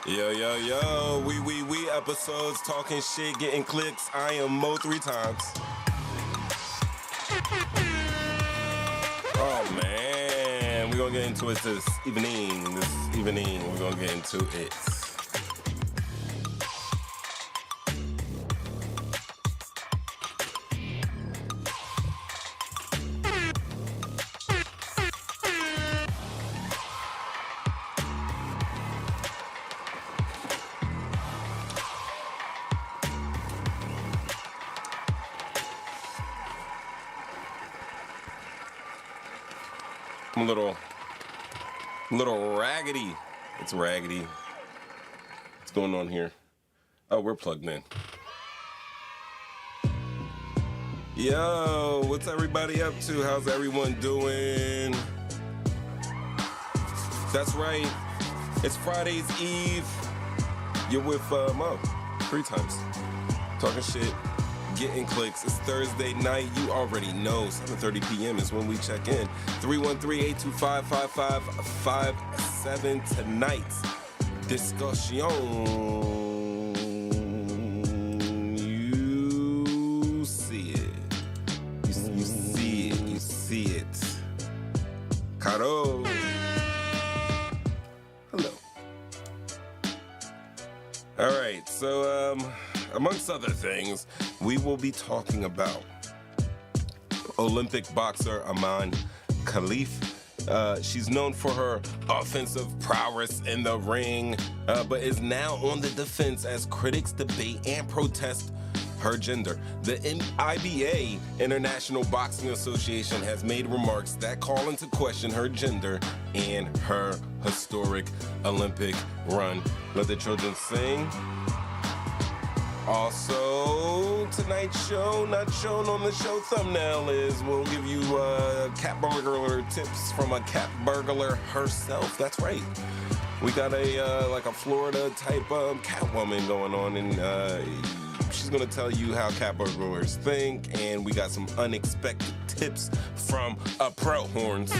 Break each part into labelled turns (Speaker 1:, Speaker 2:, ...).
Speaker 1: Yo, yo, yo, we episodes, talking shit, getting clicks. I am Mo 3 times. Oh man, we're gonna get into it this evening. We're gonna get into it. I'm a little raggedy. It's raggedy. What's going on here? Oh, we're plugged in. Yo, what's everybody up to? How's everyone doing? That's right. It's Friday's Eve. You're with Mo 3 times. Talking shit. Getting clicks. It's Thursday night. You already know 7:30 p.m. is when we check in. 313-825-5557. Tonight's discussion. You see it. You see it. Caro. Hello. All right. So amongst other things, we will be talking about Olympic boxer Imane Khelif. She's known for her offensive prowess in the ring, but is now on the defense as critics debate and protest her gender. The IBA International Boxing Association has made remarks that call into question her gender and her historic Olympic run. Let the children sing. Also, tonight's show, not shown on the show thumbnail, is we'll give you cat burglar tips from a cat burglar herself. That's right. We got a Florida type cat woman going on, and she's gonna tell you how cat burglars think, and we got some unexpected tips from a pro horns.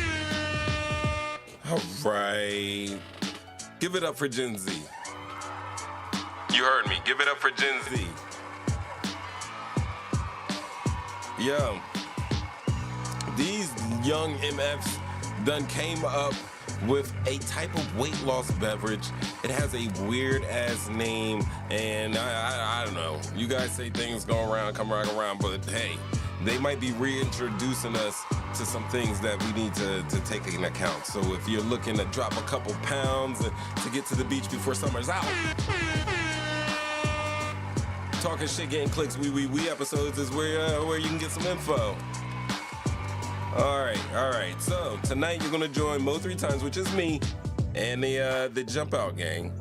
Speaker 1: All right, give it up for Gen Z. You heard me. Give it up for Gen Z. Yo, these young MFs done came up with a type of weight loss beverage. It has a weird ass name, and I don't know. You guys say things go around, come right around, but hey, they might be reintroducing us to some things that we need to take into account. So if you're looking to drop a couple pounds to get to the beach before summer's out, talking shit, getting clicks, we episodes is where you can get some info. All right. So tonight you're gonna join Mo 3 times, which is me, and the JumpOut Gang.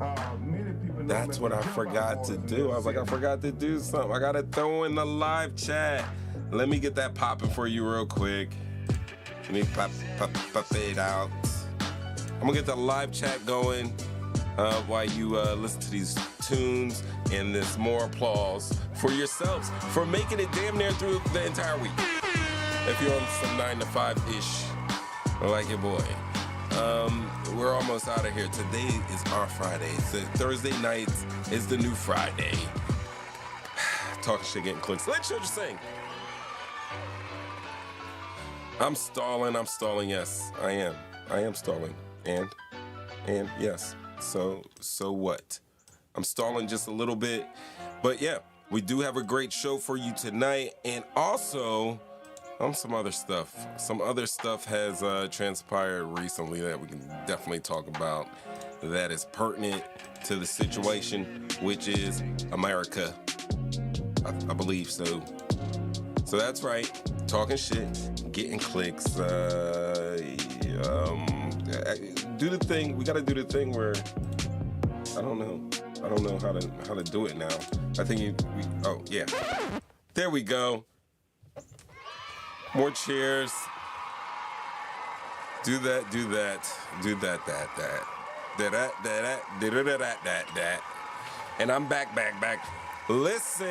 Speaker 1: That's what I forgot to do. I was like, I forgot to do something. I gotta throw in the live chat. Let me get that popping for you real quick. Let me pop it out. I'm gonna get the live chat going while you listen to these tunes, and there's more applause for yourselves for making it damn near through the entire week. If you're on some 9 to 5-ish, like your boy. We're almost out of here. Today is our Friday. So Thursday nights is the new Friday. Talking shit, getting clicks. Let children sing. I'm stalling, yes, I am stalling, and yes, so what? I'm stalling just a little bit, but yeah, we do have a great show for you tonight, and also some other stuff. Some other stuff has transpired recently that we can definitely talk about that is pertinent to the situation, which is America. I believe so. So that's right. Talking shit, getting clicks. Do the thing. We gotta do the thing where I don't know how to do it now. I think yeah. There we go. More cheers. Do that. And I'm back. Listen.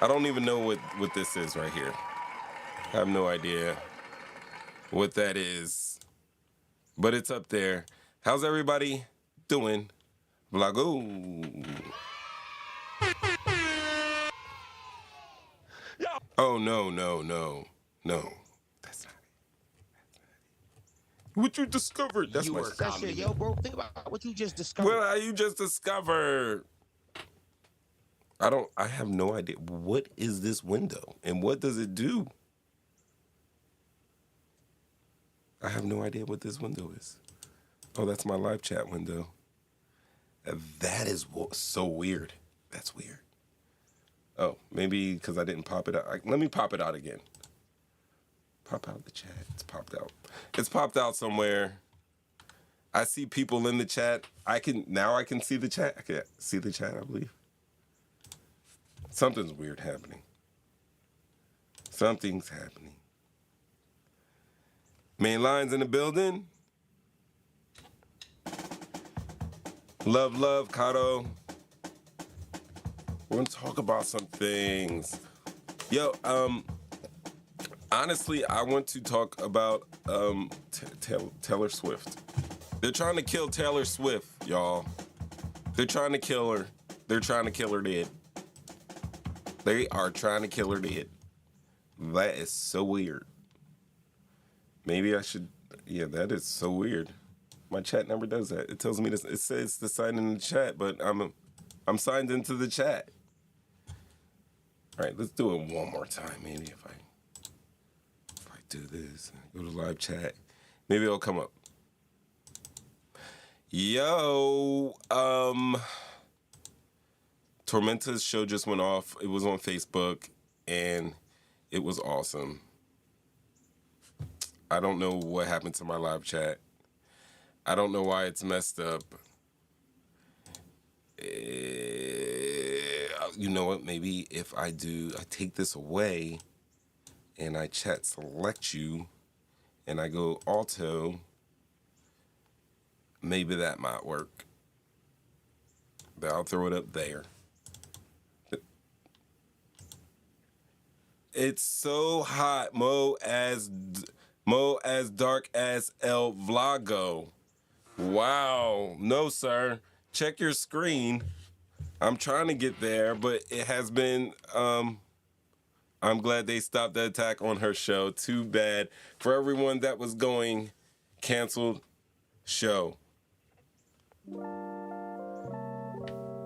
Speaker 1: I don't even know what this is right here. I have no idea what that is. but it's up there. How's everybody doing? Vlago. Oh, no. That's not it. What you discovered? That's my
Speaker 2: shit. Yo, bro, think about what you just discovered.
Speaker 1: What you just discovered? I have no idea. What is this window? And what does it do? I have no idea what this window is. Oh, that's my live chat window. That is so weird. That's weird. Oh, maybe because I didn't pop it out. Let me pop it out again. Pop out the chat. It's popped out. It's popped out somewhere. I see people in the chat. Now I can see the chat. I can see the chat, I believe. Something's weird happening. Something's happening. Main lines in the building. Love, Kato. We're gonna talk about some things. Yo, honestly, I want to talk about Taylor Swift. They're trying to kill Taylor Swift, y'all. They're trying to kill her. They're trying to kill her dead. They are trying to kill her dead. That is so weird. Maybe I should, yeah, that is so weird. My chat number does that. It tells me this. It says to sign in the chat, but I'm signed into the chat. All right, let's do it one more time. Maybe if I do this, go to live chat, maybe it'll come up. Yo, Tormenta's show just went off. It was on Facebook, and it was awesome. I don't know what happened to my live chat. I don't know why it's messed up. You know what? Maybe if I take this away and I chat select you and I go auto, maybe that might work. But I'll throw it up there. It's so hot, Mo as dark as El Vlago. Wow. No, sir. Check your screen. I'm trying to get there, but it has been, I'm glad they stopped the attack on her show. Too bad. For everyone that was going, canceled show.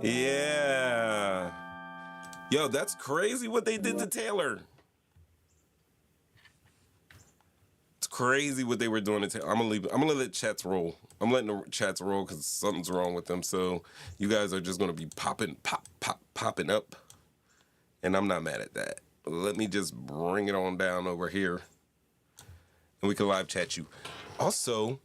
Speaker 1: Yeah. Yo, that's crazy what they did to Taylor. It's crazy what they were doing to Taylor. I'm gonna let chats roll. I'm letting the chats roll because something's wrong with them. So you guys are just gonna be popping up. And I'm not mad at that. Let me just bring it on down over here. And we can live chat you. Also,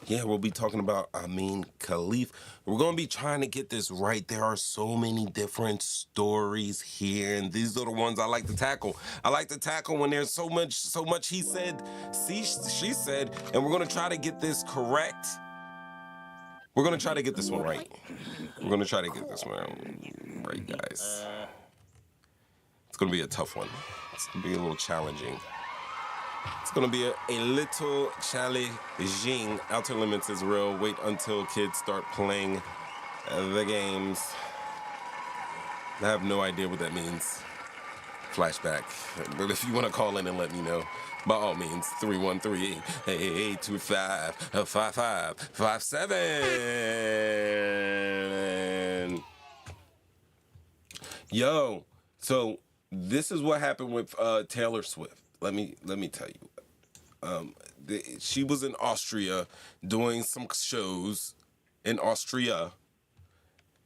Speaker 1: yeah, we'll be talking about Imane Khelif. We're going to be trying to get this right. There are so many different stories here, and these are the ones I like to tackle. I like to tackle when there's so much he said, she said, and we're going to try to get this correct. We're going to try to get this one right. We're going to try to get this one right, guys. It's going to be a tough one. It's going to be a little challenging. It's going to be a little challenging. Outer limits is real. Wait until kids start playing the games. I have no idea what that means. Flashback. But if you want to call in and let me know, by all means, 313-825-5557. Yo, so this is what happened with Taylor Swift. Let me tell you. She was in Austria doing some shows in Austria,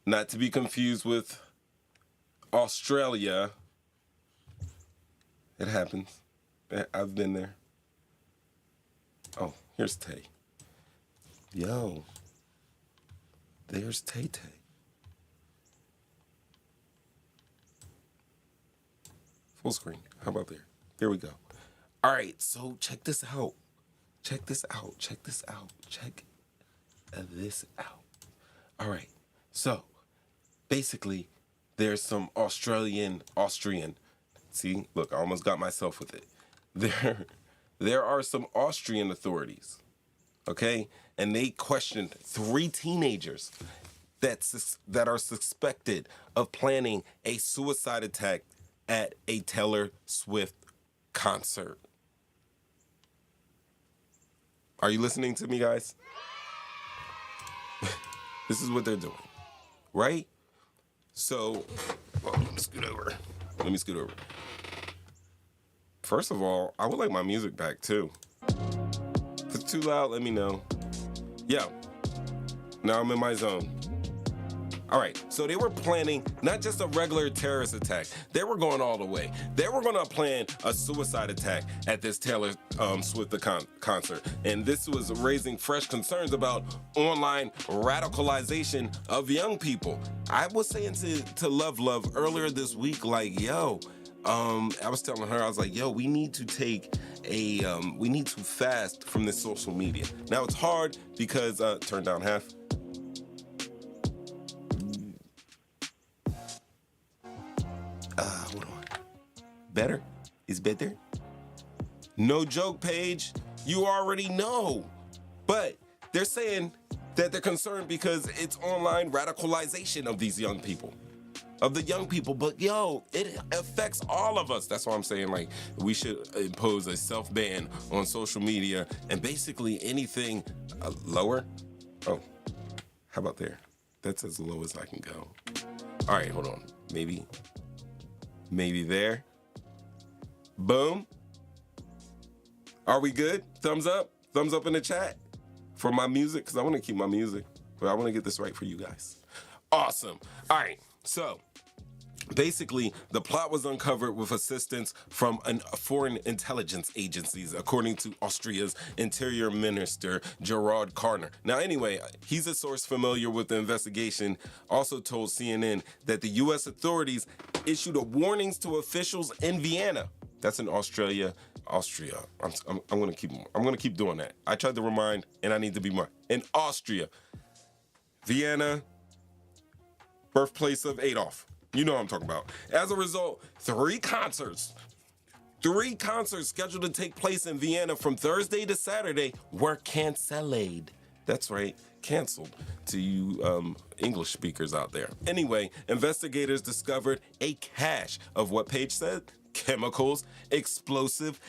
Speaker 1: not to be confused with Australia. It happens. I've been there. Oh, here's Tay. Yo, there's Tay. Full screen. How about there? Here we go. All right, so check this out. Check this out. All right, so basically, there's some Austrian. See, look, I almost got myself with it. There are some Austrian authorities okay? And they questioned 3 teenagers that are suspected of planning a suicide attack at a Taylor Swift concert. Are you listening to me, guys? This is what they're doing, right? So, let me scoot over. First of all, I would like my music back, too. If it's too loud, let me know. Yeah. Now I'm in my zone. All right, so they were planning not just a regular terrorist attack. They were going all the way. They were going to plan a suicide attack at this Taylor Swift concert. And this was raising fresh concerns about online radicalization of young people. I was saying to Love earlier this week, like, yo, I was telling her, I was like, yo, we need to fast from this social media. Now, it's hard because, turn down half. Hold on. Better? Is better? No joke, Paige. You already know. But they're saying that they're concerned because it's online radicalization of these young people. Of the young people, but yo, it affects all of us. That's why I'm saying, like, we should impose a self-ban on social media and basically anything lower. Oh, how about there? That's as low as I can go. All right, hold on. Maybe there. Boom. Are we good? Thumbs up in the chat for my music, because I want to keep my music, but I want to get this right for you guys. Awesome. All right. So, basically, the plot was uncovered with assistance from foreign intelligence agencies, according to Austria's Interior Minister, Gerard Karner. Now, anyway, he's a source familiar with the investigation, also told CNN that the U.S. authorities issued a warnings to officials in Vienna. That's in Austria. I'm gonna keep doing that. I tried to remind, and I need to be more. In Austria, Vienna, birthplace of Adolf. You know what I'm talking about. As a result, 3 concerts scheduled to take place in Vienna from Thursday to Saturday were canceled. That's right, canceled to you English speakers out there. Anyway, investigators discovered a cache of what Paige said, chemicals, explosive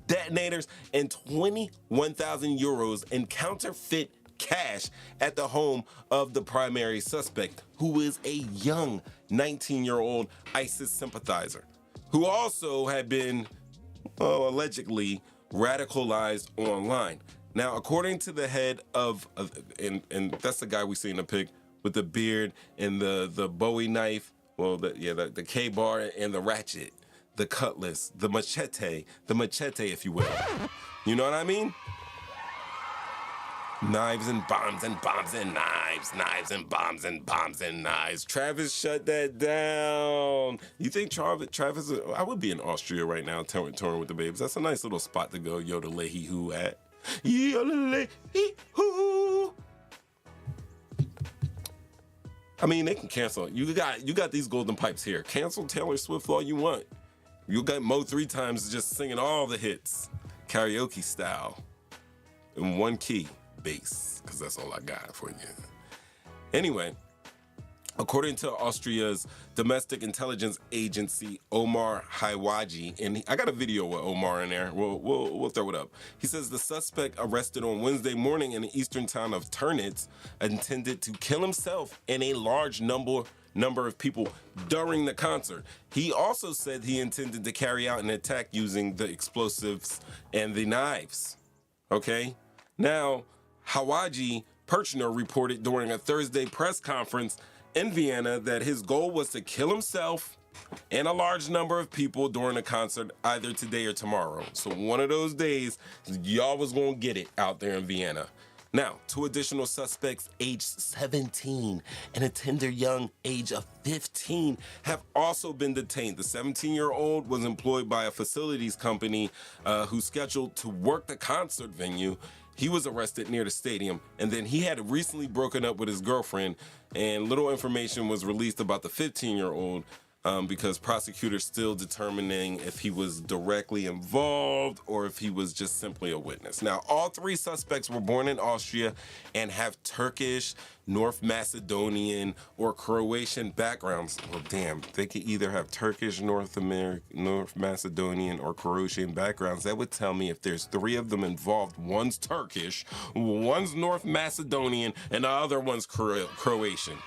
Speaker 1: detonators, and 21,000 euros in counterfeit cash at the home of the primary suspect, who is a young 19-year-old ISIS sympathizer, who also had been allegedly radicalized online. Now, according to the head of and that's the guy we see in the pic with the beard and the Bowie knife, the K-bar and the ratchet, the cutlass, the machete, if you will. You know what I mean? Knives and bombs and bombs and knives, knives and bombs and bombs and knives. Travis shut that down. You think Travis, I would be in Austria right now touring with the babes. That's a nice little spot to go yodelay-hee-hoo at. Yodelay-hee-hoo. I mean, they can cancel. You got these golden pipes here. Cancel Taylor Swift all you want. You got Mo 3 times just singing all the hits, karaoke style, in one key. Bass, because that's all I got for you. Anyway, according to Austria's domestic intelligence agency, Omar Hiwaji, and I got a video with Omar in there. We'll throw it up. He says the suspect arrested on Wednesday morning in the eastern town of Turnitz intended to kill himself and a large number of people during the concert. He also said he intended to carry out an attack using the explosives and the knives. Okay? Now, Hawaji Perchner reported during a Thursday press conference in Vienna that his goal was to kill himself and a large number of people during the concert either today or tomorrow. So one of those days, y'all was gonna get it out there in Vienna. Now, 2 additional suspects aged 17 and a tender young age of 15 have also been detained. The 17-year-old was employed by a facilities company who's scheduled to work the concert venue. He was arrested near the stadium, and then he had recently broken up with his girlfriend, and little information was released about the 15-year-old. because prosecutors still determining if he was directly involved or if he was just simply a witness. Now, all three suspects were born in Austria and have Turkish, North Macedonian, or Croatian backgrounds. Well, damn, they could either have Turkish, North Macedonian, or Croatian backgrounds. That would tell me if there's three of them involved, one's Turkish, one's North Macedonian, and the other one's Croatian.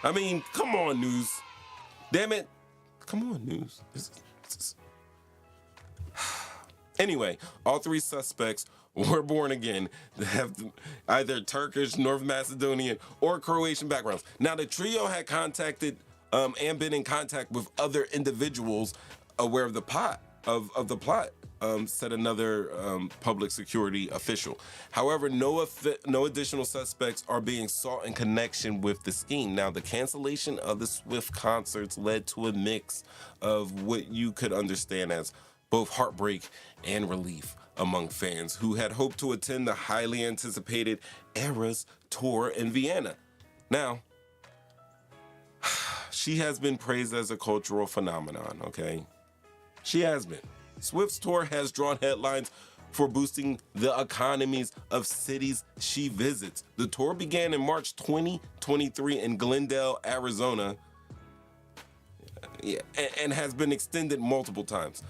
Speaker 1: I mean, come on, news. Damn it. Come on, news. Anyway, all three suspects were born again. They have either Turkish, North Macedonian, or Croatian backgrounds. Now, the trio had contacted and been in contact with other individuals aware of the plot, said another public security official. However, no additional suspects are being sought in connection with the scheme. Now, the cancellation of the Swift concerts led to a mix of what you could understand as both heartbreak and relief among fans who had hoped to attend the highly anticipated Eras tour in Vienna. Now, she has been praised as a cultural phenomenon, okay? She has been. Swift's tour has drawn headlines for boosting the economies of cities she visits. The tour began in March 2023 in Glendale, Arizona, and has been extended multiple times.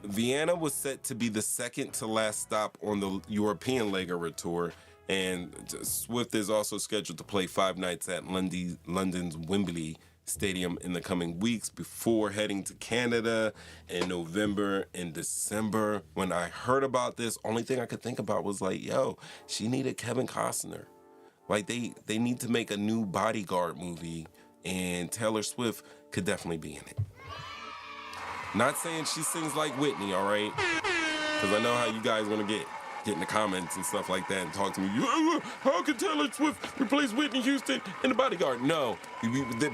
Speaker 1: Vienna was set to be the second to last stop on the European leg of her tour, and Swift is also scheduled to play 5 nights at London's Wembley Stadium in the coming weeks before heading to Canada in November and December. When I heard about this, only thing I could think about was like, yo, she needed Kevin Costner. Like they need to make a new Bodyguard movie, and Taylor Swift could definitely be in it. Not saying she sings like Whitney, all right? Because I know how you guys want to get in the comments and stuff like that and talk to me. How can Taylor Swift replace Whitney Houston in The Bodyguard? No.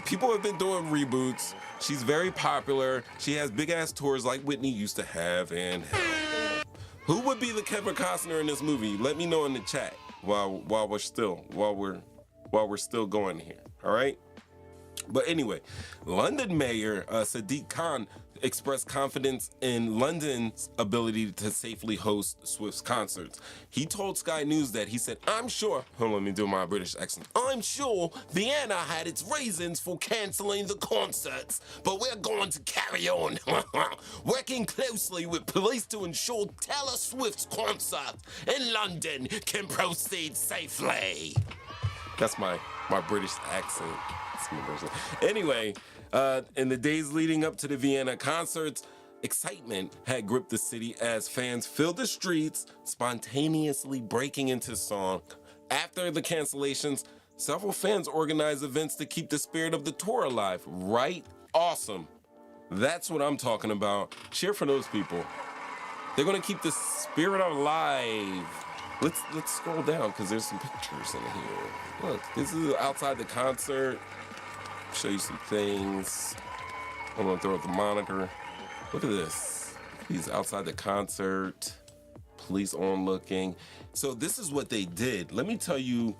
Speaker 1: People have been doing reboots. She's very popular. She has big-ass tours like Whitney used to have. And who would be the Kevin Costner in this movie? Let me know in the chat while we're still going here, all right? But anyway, London Mayor Sadiq Khan expressed confidence in London's ability to safely host Swift's concerts. He told Sky News that he said, I'm sure Vienna had its reasons for canceling the concerts, but we're going to carry on working closely with police to ensure Taylor Swift's concert in London can proceed safely. That's my British accent. Anyway, in the days leading up to the Vienna concerts, excitement had gripped the city as fans filled the streets, spontaneously breaking into song. After the cancellations, several fans organized events to keep the spirit of the tour alive. Right? Awesome. That's what I'm talking about. Cheer for those people. They're going to keep the spirit alive. Let's scroll down because there's some pictures in here. Look, this is outside the concert. Show you some things. I'm gonna throw up the monitor. Look at this. He's outside the concert. Police onlooking. So this is what they did. Let me tell you,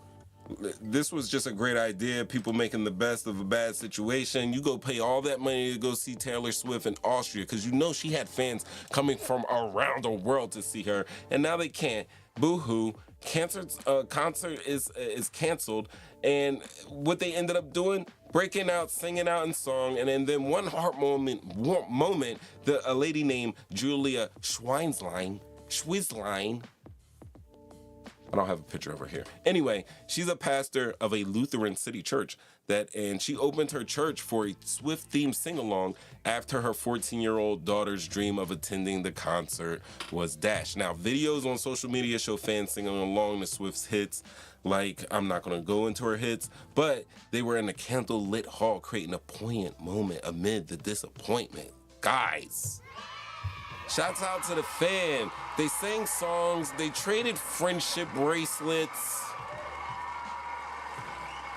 Speaker 1: this was just a great idea. People making the best of a bad situation. You go pay all that money to go see Taylor Swift in Austria because you know she had fans coming from around the world to see her, and now they can't. Boo-hoo. Concert is canceled, and what they ended up doing, breaking out, singing out in song, and then one heart moment, a lady named Julia Schweizlein, I don't have a picture of her here. Anyway, she's a pastor of a Lutheran city church and she opened her church for a Swift-themed sing-along after her 14-year-old daughter's dream of attending the concert was dashed. Now, videos on social media show fans singing along to Swift's hits, like I'm not gonna go into her hits, but they were in a candle-lit hall creating a poignant moment amid the disappointment. Guys, shouts out to the fan. They sang songs, they traded friendship bracelets.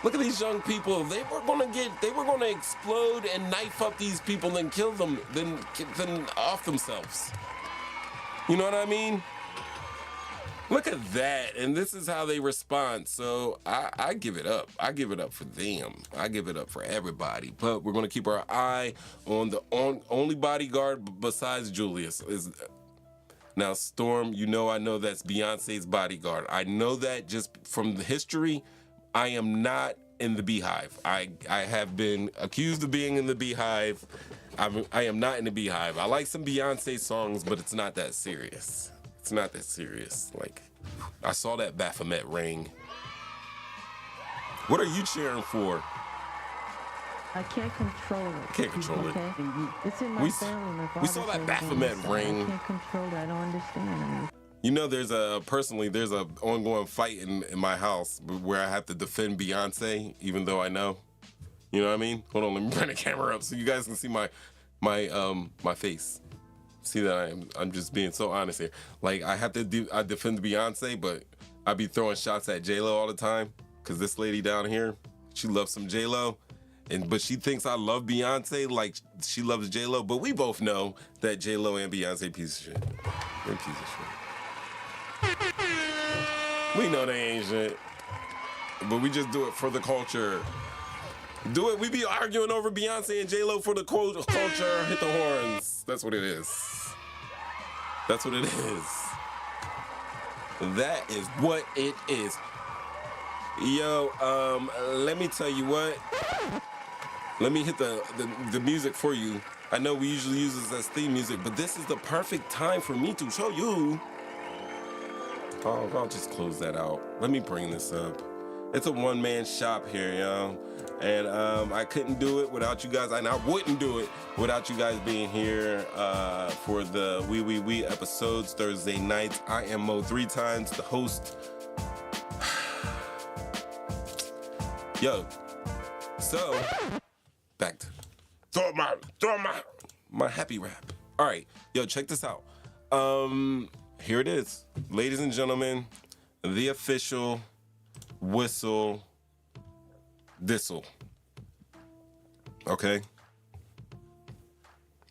Speaker 1: Look at these young people. They were gonna explode and knife up these people and kill them, then off themselves. You know what I mean? Look at that, and this is how they respond. So I give it up. I give it up for them. I give it up for everybody. But we're gonna keep our eye on the only bodyguard besides Julius. Now, Storm, I know that's Beyonce's bodyguard. I know that just from the history. I am not in the Beehive. I have been accused of being in the Beehive. I am not in the Beehive. I like some Beyonce songs, but it's not that serious. It's not that serious. Like, I saw that Baphomet ring. What are you cheering for?
Speaker 3: I can't control it.
Speaker 1: Can't control it.
Speaker 3: Okay? It's in my family. My father
Speaker 1: we saw that
Speaker 3: says
Speaker 1: Baphomet ring.
Speaker 3: I can't control it. I don't understand.
Speaker 1: There's a ongoing fight in my house where I have to defend Beyonce, even though I know. You know what I mean? Hold on, let me bring the camera up so you guys can see my face. See that I'm just being so honest here. Like, I defend Beyonce, but I be throwing shots at J-Lo all the time, because this lady down here, she loves some J-Lo, but she thinks I love Beyonce like she loves J-Lo, but we both know that J-Lo and Beyonce piece of shit. They're piece of shit. We know they ain't shit, but we just do it for the culture. Do it. We be arguing over Beyonce and J-Lo for the culture. Hit the horns. That's what it is. That's what it is. That is what it is. Yo, let me tell you what. Let me hit the music for you. I know we usually use this as theme music, but this is the perfect time for me to show you. Oh, I'll just close that out. Let me bring this up. It's a one-man shop here, y'all. And I couldn't do it without you guys, and I wouldn't do it without you guys being here for the We episodes Thursday nights. I am Mo 3 times, the host. Yo, so back to throw my happy rap. All right, yo, check this out. Here it is, ladies and gentlemen, the official whistle. Thistle. Okay?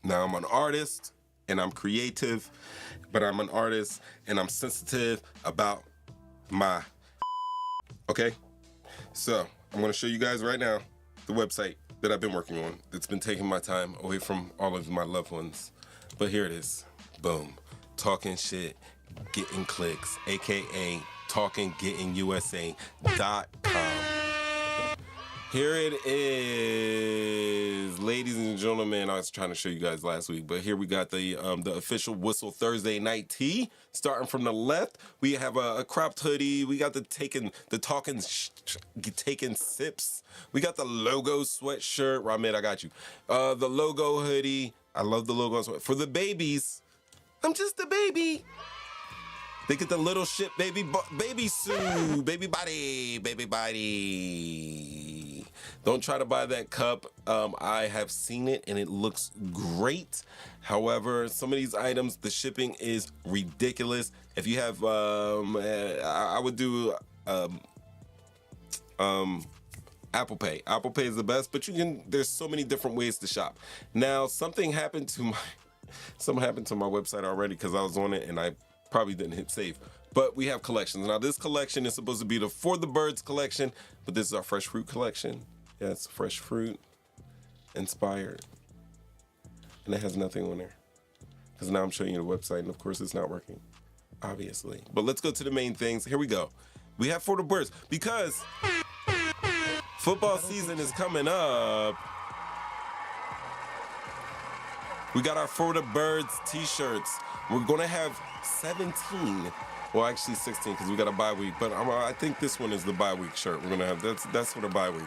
Speaker 1: Now, I'm an artist and I'm creative, but I'm an artist and I'm sensitive about my. Okay? So, I'm going to show you guys right now the website that I've been working on. It's been taking my time away from all of my loved ones. But here it is. Boom. Talking shit, getting clicks, aka talkinggettingusa.com. Here it is, ladies and gentlemen. I was trying to show you guys last week, but here we got the official Whistle Thursday night tee. Starting from the left, we have a cropped hoodie. We got taking sips. We got the logo sweatshirt. Ramid, I got you. The logo hoodie. I love the logo sweatshirt. For the babies, I'm just a baby. They get the little shit baby suit, baby body. Don't try to buy that cup. I have seen it and it looks great. However, some of these items, the shipping is ridiculous. If you have, I would do Apple Pay. Apple Pay is the best, but there's so many different ways to shop. Now, something happened to my website already because I was on it and I probably didn't hit save. But we have collections. Now, this collection is supposed to be the For the Birds collection, but this is our fresh fruit collection. Yeah, it's fresh fruit inspired. And it has nothing on there. Because now I'm showing you the website, and of course it's not working, obviously. But let's go to the main things. Here we go. We have For the Birds because football season is coming up. We got our For the Birds t-shirts. We're gonna have 17, well actually 16 because we got a bye week, but I think this one is the bye week shirt. We're gonna have, that's for the bye week.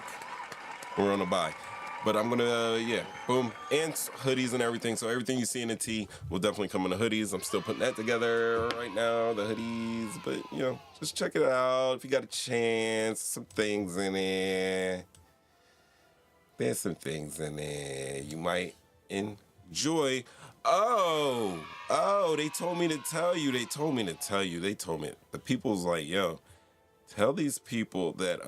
Speaker 1: We're on a bye. But I'm gonna, yeah, boom, and hoodies and everything. So everything you see in the tee will definitely come in the hoodies. I'm still putting that together right now, the hoodies, but just check it out if you got a chance. Some things in there. There's some things in there you might enjoy. Oh, they told me to tell you. The people's like, yo, tell these people that,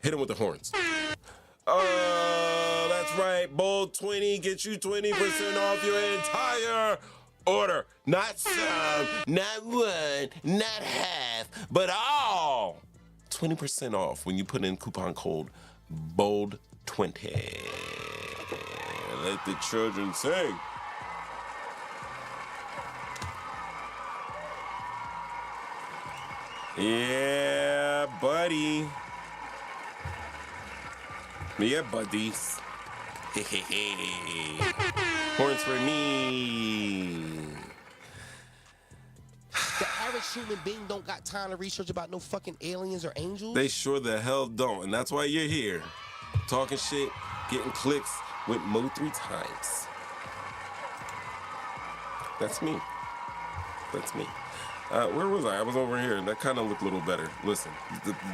Speaker 1: hit them with the horns. Oh, that's right. Bold 20 gets you 20% off your entire Order, not some, not one, not half, but all. 20% off when you put in coupon code BOLD20. Let the children sing. Yeah, buddy. Yeah, buddies. Horns for me.
Speaker 2: The average human being don't got time to research about no fucking aliens or angels.
Speaker 1: They sure the hell don't, and that's why you're here. Talking shit, getting clicks with Mo 3 times. That's me. That's me. Where was I? I was over here, and that kind of looked a little better. Listen,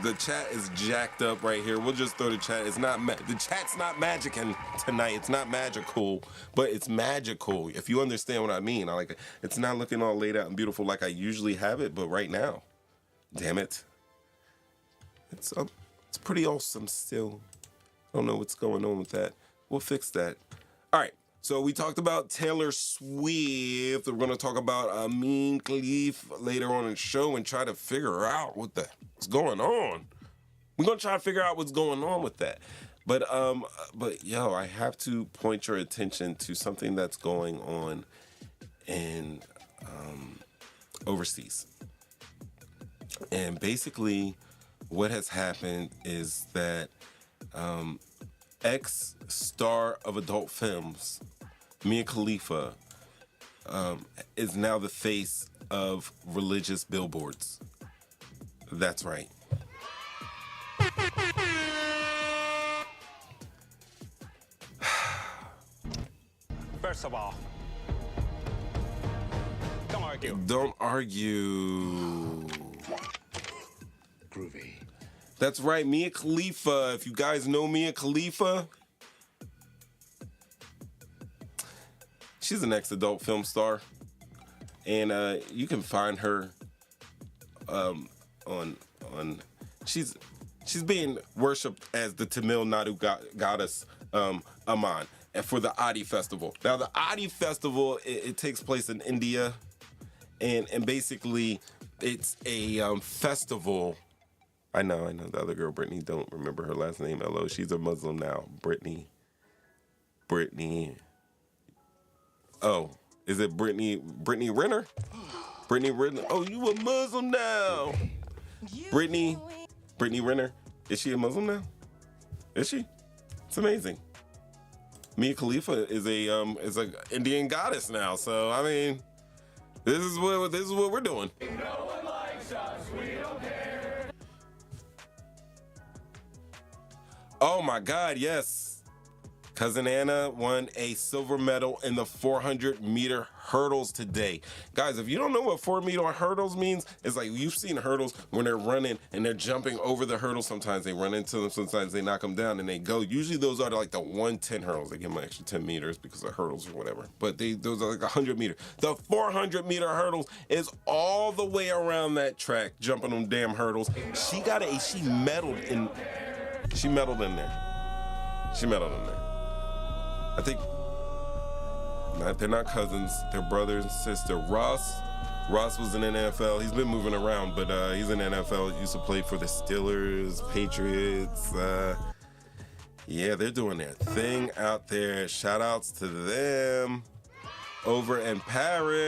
Speaker 1: the chat is jacked up right here. We'll just throw the chat. It's not the chat's not magicking tonight. It's not magical, but it's magical. If you understand what I mean, I like it. It's not looking all laid out and beautiful like I usually have it, but right now, damn it, it's pretty awesome still. I don't know what's going on with that. We'll fix that. All right. So we talked about Taylor Swift. We're going to talk about Imane Khelif later on in the show and try to figure out what's going on. We're going to try to figure out what's going on with that. But yo, I have to point your attention to something that's going on in overseas. And basically what has happened is that ex-star of adult films, Mia Khalifa, is now the face of religious billboards. That's right.
Speaker 4: First of all, don't argue.
Speaker 1: Don't argue.
Speaker 2: Groovy.
Speaker 1: That's right, Mia Khalifa. If you guys know Mia Khalifa, she's an ex-adult film star, and you can find her on she's being worshipped as the Tamil Nadu goddess Aman, and for the Adi Festival. Now the Adi Festival it takes place in India, and basically it's a festival. I know. The other girl, Brittany, don't remember her last name. Hello, she's a Muslim now. Brittany. Oh, is it Brittany Renner? Brittany Renner. Oh, you a Muslim now. Brittany Renner. Is she a Muslim now? Is she? It's amazing. Mia Khalifa is a Indian goddess now. So I mean, this is what we're doing.
Speaker 4: No one likes us. We don't care.
Speaker 1: Oh my God, yes. Cousin Anna won a silver medal in the 400-meter hurdles today. Guys, if you don't know what 400-meter hurdles means, it's like you've seen hurdles when they're running and they're jumping over the hurdles. Sometimes they run into them, sometimes they knock them down and they go. Usually those are like the 110 hurdles. They give them an extra 10 meters because of hurdles or whatever. But those are like 100 meters. The 400-meter hurdles is all the way around that track, jumping them damn hurdles. She medaled in there. I think they're not cousins. They're brother and sister. Ross was in the NFL. He's been moving around, but he's in the NFL. He used to play for the Steelers, Patriots. Yeah, they're doing their thing out there. Shout outs to them over in Paris.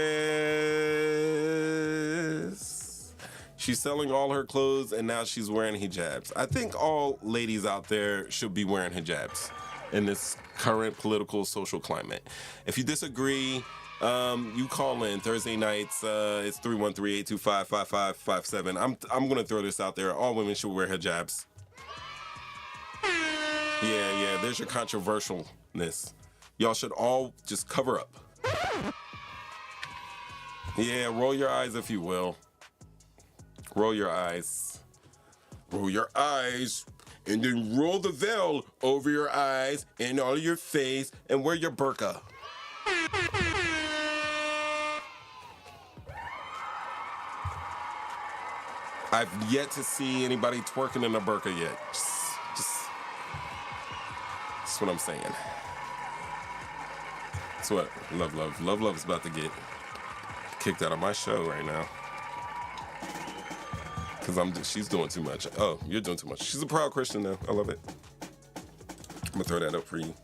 Speaker 1: She's selling all her clothes, and now she's wearing hijabs. I think all ladies out there should be wearing hijabs in this current political, social climate. If you disagree, you call in Thursday nights. It's 313-825-5557. I'm gonna throw this out there. All women should wear hijabs. Yeah. There's your controversialness. Y'all should all just cover up. Yeah, roll your eyes if you will. Roll your eyes. Roll your eyes. And then roll the veil over your eyes and all your face and wear your burqa. I've yet to see anybody twerking in a burqa yet. That's what I'm saying. That's what Love is about to get. kicked out of my show right now. Because she's doing too much. Oh, you're doing too much. She's a proud Christian now. I love it. I'm going to throw that up for you.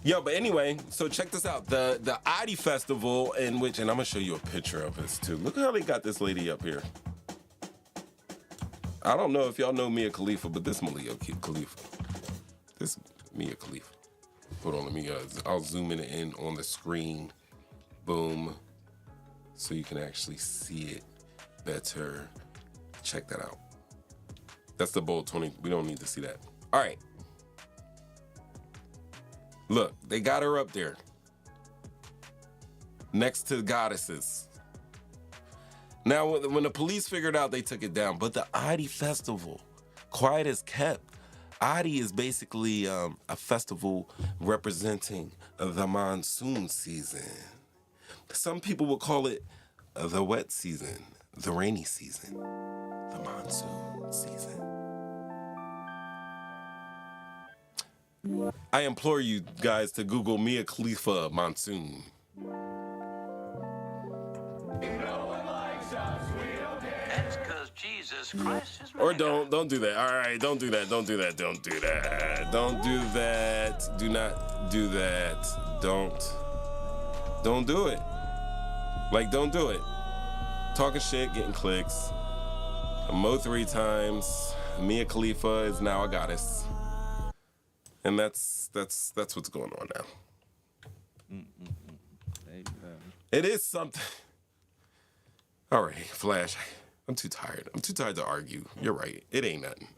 Speaker 1: Yo, but anyway, so check this out. The IBA Festival in which, and I'm going to show you a picture of this too. Look how they got this lady up here. I don't know if y'all know Mia Khalifa, but this Malia Khalifa. This Mia Khalifa. Hold on, let me, I'll zoom it in on the screen. Boom. So you can actually see it better. Check that out. That's the bold 20. We don't need to see that. All right. Look, they got her up there. Next to goddesses. Now, when the police figured out, they took it down. But the IBA Festival, quiet as kept. IBA is basically a festival representing the monsoon season. Some people will call it the wet season, the rainy season, the monsoon season. I implore you guys to Google Mia Khalifa monsoon.
Speaker 5: That's because Jesus Christ is
Speaker 1: Or don't do that. All right, don't do that. Don't do that. Don't do that. Don't do that. Do not do that. Don't do it. Like, don't do it. Talking shit, getting clicks. Mo 3 times. Mia Khalifa is now a goddess. And that's what's going on now. It is something. All right, Flash. I'm too tired. I'm too tired to argue. You're right. It ain't nothing.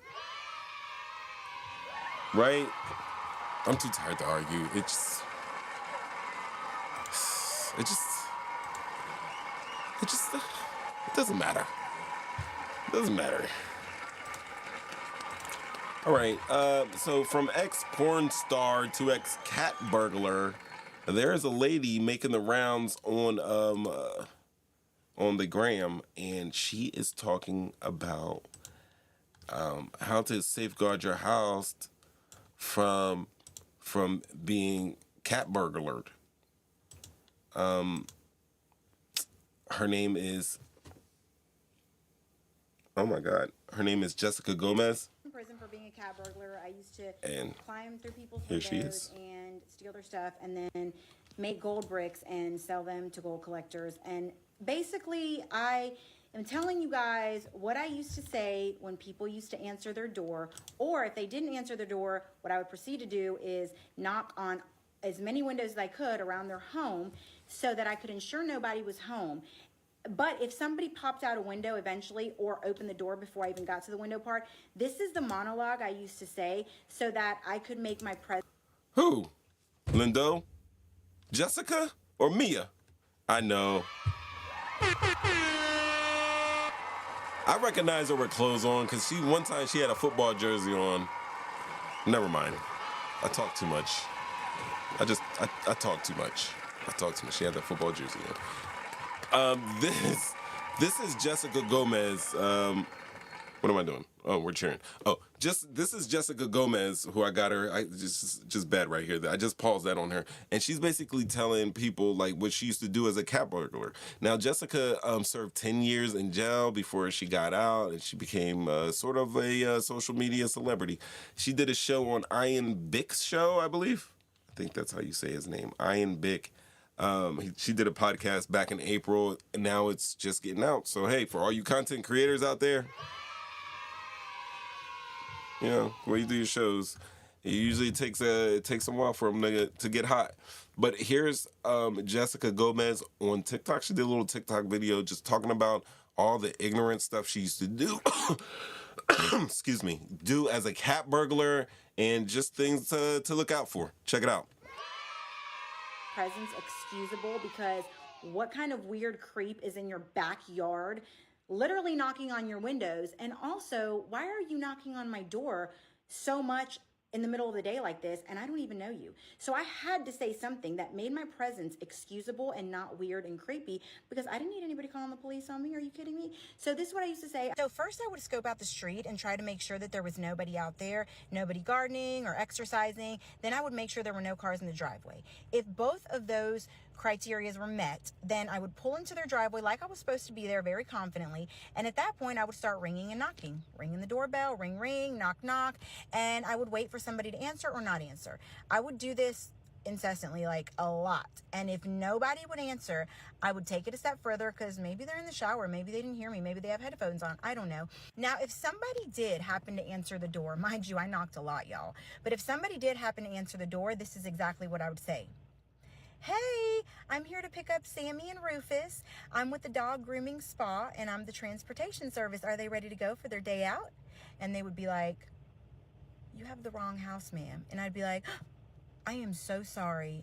Speaker 1: Right? I'm too tired to argue. It doesn't matter. It doesn't matter. All right, so from ex-porn star to ex-cat burglar, there's a lady making the rounds on the gram, and she is talking about how to safeguard your house from being cat burglared. Her name is, oh my God, her name is Jessica Gomez.
Speaker 6: In prison for being a cat burglar. I used to climb through people's
Speaker 1: here she
Speaker 6: windows
Speaker 1: is.
Speaker 6: And steal their stuff and then make gold bricks and sell them to gold collectors. And basically, I am telling you guys what I used to say when people used to answer their door, or if they didn't answer their door, what I would proceed to do is knock on as many windows as I could around their home so that I could ensure nobody was home. But if somebody popped out a window eventually or opened the door before I even got to the window part, this is the monologue I used to say so that I could make my presence.
Speaker 1: Who? Lindo? Jessica? Or Mia? I know. I recognize her with clothes on because one time she had a football jersey on. Never mind. I talk too much. I talk too much. She had that football jersey on. This is Jessica Gomez. What am I doing? Oh, we're cheering. This is Jessica Gomez, who I got her. Just bad right here. I just paused that on her, and she's basically telling people like what she used to do as a cat burglar. Now, Jessica served 10 years in jail before she got out, and she became sort of a social media celebrity. She did a show on Ian Bick's show, I believe. I think that's how you say his name, Ian Bick. She did a podcast back in April, and now it's just getting out. So, hey, for all you content creators out there, you know, where you do your shows, it usually takes a while for them to get hot. But here's Jessica Gomez on TikTok. She did a little TikTok video just talking about all the ignorant stuff she used to do. Excuse me, do as a cat burglar and just things to look out for. Check it out.
Speaker 6: Presence excusable, because what kind of weird creep is in your backyard literally knocking on your windows? And also, why are you knocking on my door so much in the middle of the day like this, and I don't even know you? So I had to say something that made my presence excusable and not weird and creepy, because I didn't need anybody calling the police on me. Are you kidding me? So this is what I used to say. So first I would scope out the street and try to make sure that there was nobody out there, nobody gardening or exercising. Then I would make sure there were no cars in the driveway. If both of those criteria were met, then I would pull into their driveway like I was supposed to be there very confidently. And at that point, I would start ringing and knocking, ringing the doorbell, ring, ring, knock, knock. And I would wait for somebody to answer or not answer. I would do this incessantly, like a lot. And if nobody would answer, I would take it a step further, because maybe they're in the shower, maybe they didn't hear me, maybe they have headphones on, I don't know. Now, if somebody did happen to answer the door, mind you, I knocked a lot, y'all, but if somebody did happen to answer the door, this is exactly what I would say. Hey, I'm here to pick up Sammy and Rufus. I'm with the dog grooming spa, and I'm the transportation service. Are they ready to go for their day out? And they would be like, you have the wrong house, ma'am. And I'd be like, I am so sorry.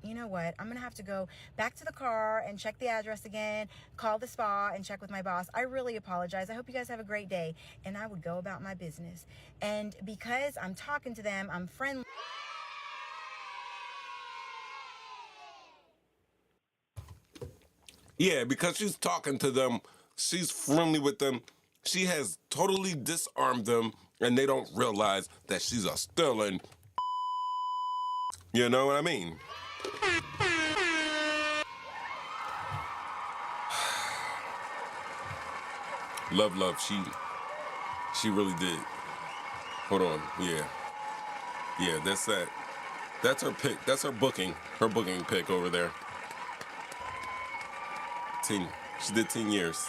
Speaker 6: You know what? I'm going to have to go back to the car and check the address again, call the spa and check with my boss. I really apologize. I hope you guys have a great day. And I would go about my business. And because I'm talking to them, I'm friendly.
Speaker 1: Yeah, because she's talking to them, she's friendly with them, she has totally disarmed them, and they don't realize that she's a stealing. You know what I mean? Love, she really did. Hold on, yeah, that's that. That's her pick. That's her booking pick over there. She did 10 years.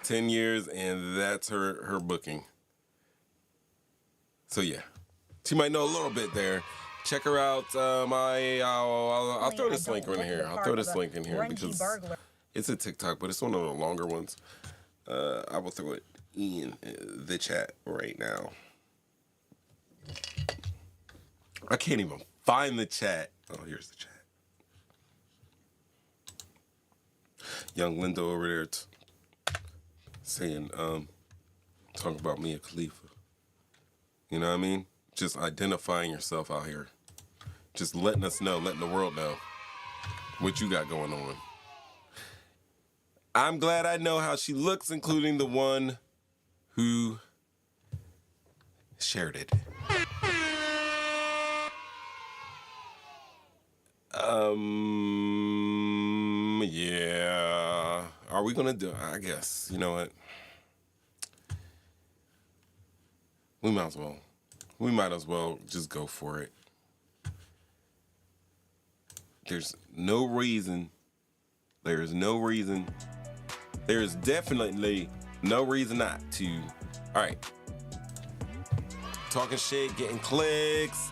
Speaker 1: 10 years, and that's her booking. So yeah, she might know a little bit there. Check her out. I'll throw this link in here. I'll throw this link in here because
Speaker 6: Burglar.
Speaker 1: It's a TikTok, but it's one of the longer ones. I will throw it in the chat right now. I can't even find the chat. Oh, here's the chat. Young Linda over there saying, talking about Mia Khalifa. You know what I mean? Just identifying yourself out here. Just letting us know, letting the world know what you got going on. I'm glad I know how she looks, including the one who shared it. Yeah. Are we gonna do it? I guess. You know what? We might as well just go for it. There's no reason. There is definitely no reason not to. All right. Talking shit, getting clicks.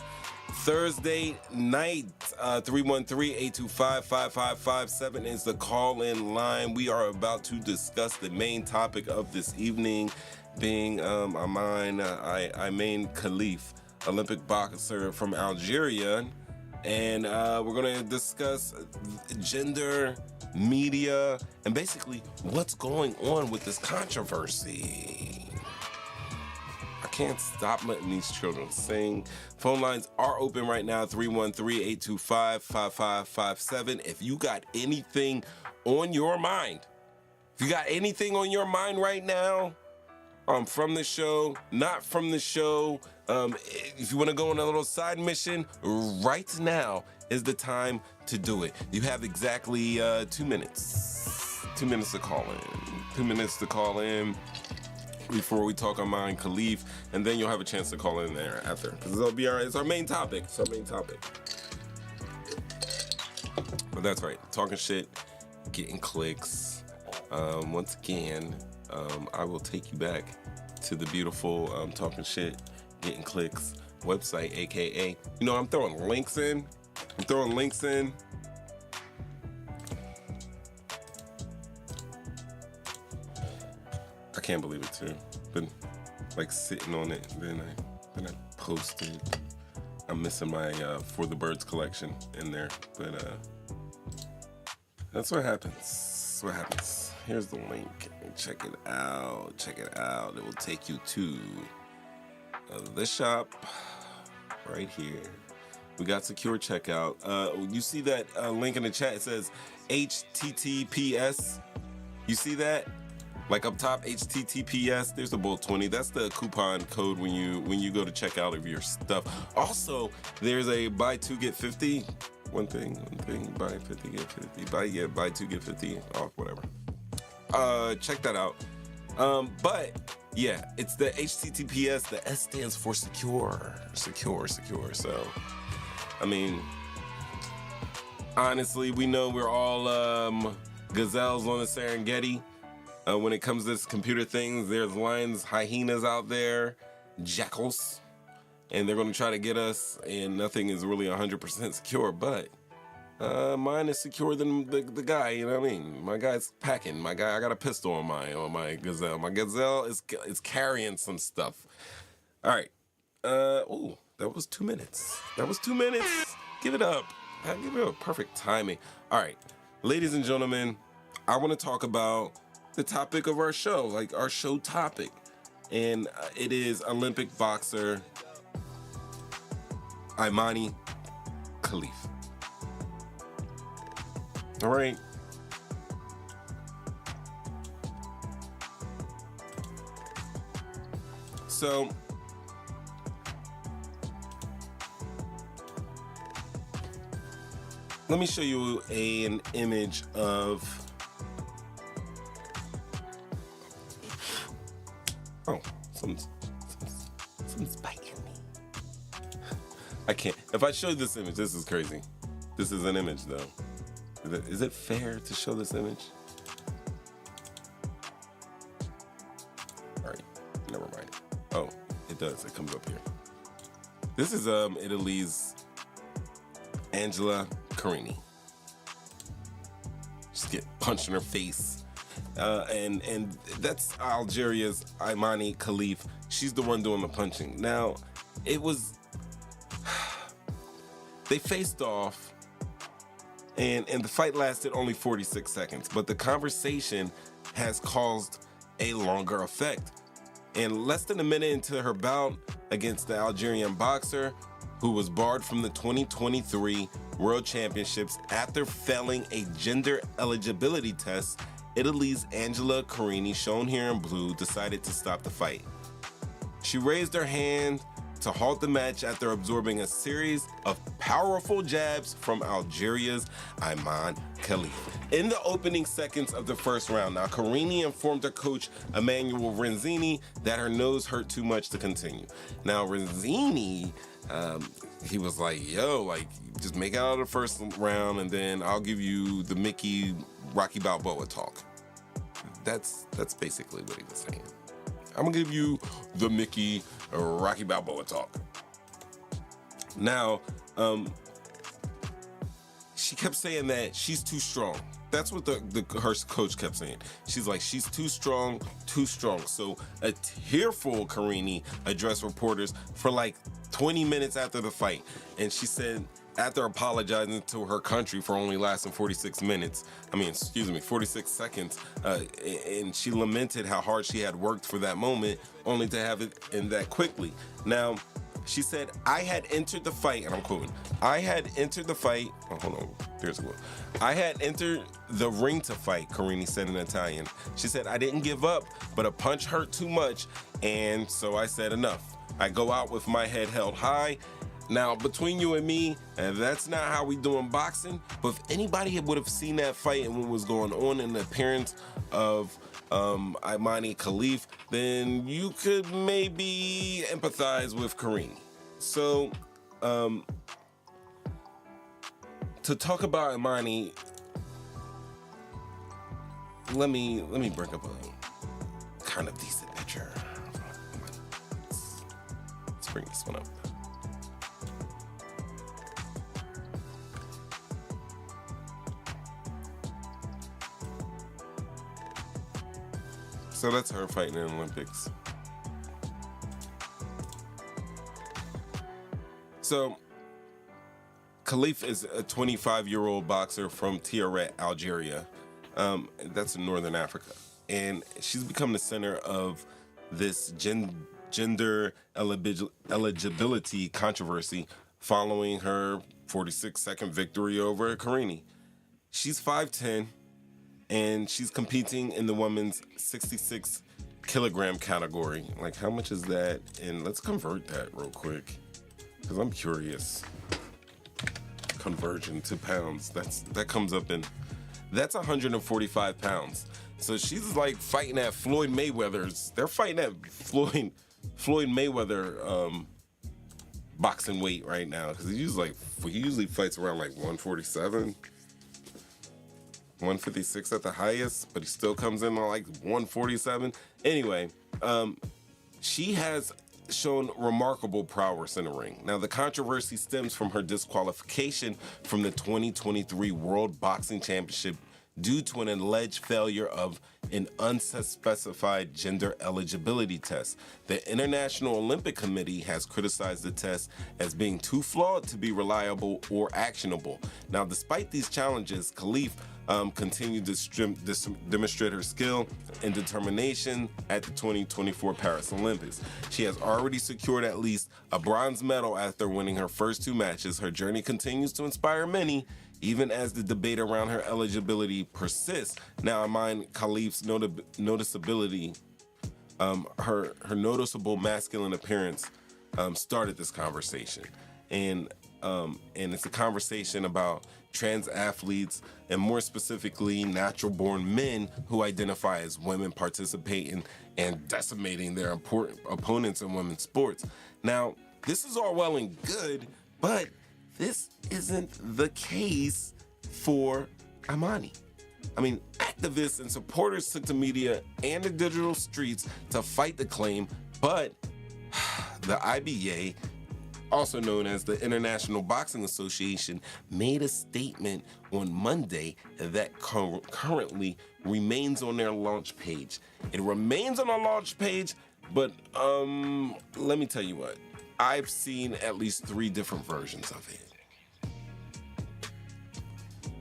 Speaker 1: Thursday night, 313-825-5557 is the call-in line. We are about to discuss the main topic of this evening, being Imane Khelif, Olympic boxer from Algeria. And we're going to discuss gender, media, and basically what's going on with this controversy. I can't stop letting these children sing. Phone lines are open right now, 313-825-5557. If you got anything on your mind, right now, from the show, not from the show, if you want to go on a little side mission, right now is the time to do it. You have exactly 2 minutes. 2 minutes to call in. 2 minutes to call in before we talk Imane Khelif, and then you'll have a chance to call in there after, because it's our main topic. But that's right, talking shit, getting clicks. Once again, I will take you back to the beautiful talking shit, getting clicks website, aka, I'm throwing links in. I can't believe it too. Been like sitting on it, then I posted. I'm missing my For the Birds collection in there, but that's what happens. Here's the link. Check it out. It will take you to the shop right here. We got secure checkout. You see that link in the chat? It says HTTPS. You see that? Like up top, HTTPS. There's the bullet 20. That's the coupon code when you go to check out of your stuff. Also, there's a buy 2 get 50. One thing. Buy 50 get 50. Buy 2 get 50 off. Whatever. Check that out. But yeah, it's the HTTPS. The S stands for secure. So, I mean, honestly, we know we're all gazelles on the Serengeti. When it comes to this computer things, there's lions, hyenas out there, jackals, and they're going to try to get us, and nothing is really 100% secure, but mine is secure than the guy, you know what I mean? My guy's packing. I got a pistol on my gazelle. My gazelle is carrying some stuff. All right. Ooh, that was 2 minutes. Give it up. Give it up. Perfect timing. All right. Ladies and gentlemen, I want to talk about the topic of our show, like our show topic, and it is Olympic boxer Imane Khelif. All right. So let me show you an image of. Oh, something's biting me. I can't. If I show you this image, this is crazy. This is an image, though. Is it fair to show this image? All right, never mind. Oh, it does. It comes up here. This is Italy's Angela Carini. Just get punched in her face. And that's Algeria's Imane Khelif. She's the one doing the punching. Now, it was... They faced off, and the fight lasted only 46 seconds, but the conversation has caused a longer effect. And less than a minute into her bout against the Algerian boxer, who was barred from the 2023 World Championships after failing a gender eligibility test, Italy's Angela Carini, shown here in blue, decided to stop the fight. She raised her hand to halt the match after absorbing a series of powerful jabs from Algeria's Imane Khelif. In the opening seconds of the first round, now Carini informed her coach, Emmanuel Renzini, that her nose hurt too much to continue. Now Renzini, he was like, yo, like, just make it out of the first round and then I'll give you the Mickey Rocky Balboa talk. That's basically what he was saying. I'm gonna give you the Mickey Rocky Balboa talk. Now, she kept saying that she's too strong. That's what her coach kept saying. She's like, she's too strong, too strong. So a tearful Carini addressed reporters for like 20 minutes after the fight. And she said, after apologizing to her country for only lasting 46 seconds, and she lamented how hard she had worked for that moment, only to have it end that quickly. Now, she said, I had entered the fight, and I'm quoting, I had entered the fight, oh, hold on, there's a quote. I had entered the ring to fight, Carini said in Italian. She said, I didn't give up, but a punch hurt too much, and so I said enough. I go out with my head held high. Now, between you and me, that's not how we do in boxing, but if anybody would have seen that fight and what was going on in the appearance of Imane Khelif, then you could maybe empathize with Carini. So, to talk about Imane, let me bring up a kind of decent picture. Let's bring this one up. So that's her fighting in the Olympics. So Khelif is a 25-year-old boxer from Tiaret, Algeria. That's in Northern Africa. And she's become the center of this gender eligibility controversy following her 46-second victory over Carini. She's 5'10", and she's competing in the women's 66 kilogram category. Like, how much is that? And let's convert that real quick, because I'm curious. Conversion to pounds. That comes up in, that's 145 pounds. So she's like fighting at Floyd Mayweather's. They're fighting at Floyd Mayweather boxing weight right now, because he usually fights around like 147, 156 at the highest, but he still comes in on like 147. Anyway, she has shown remarkable prowess in the ring. Now, the controversy stems from her disqualification from the 2023 World Boxing Championship due to an alleged failure of an unspecified gender eligibility test. The International Olympic Committee has criticized the test as being too flawed to be reliable or actionable. Now, despite these challenges, Khelif continued to demonstrate her skill and determination at the 2024 Paris Olympics. She has already secured at least a bronze medal after winning her first 2 matches. Her journey continues to inspire many, even as the debate around her eligibility persists. Now, Imane Khelif's noticeability, her noticeable masculine appearance started this conversation. And it's a conversation about trans athletes, and more specifically, natural-born men who identify as women participating and decimating their important opponents in women's sports. Now, this is all well and good, but this isn't the case for Imane. I mean, activists and supporters took to media and the digital streets to fight the claim, but the IBA, also known as the International Boxing Association, made a statement on Monday that currently remains on their launch page. It remains on our launch page, but let me tell you what. I've seen at least 3 different versions of it.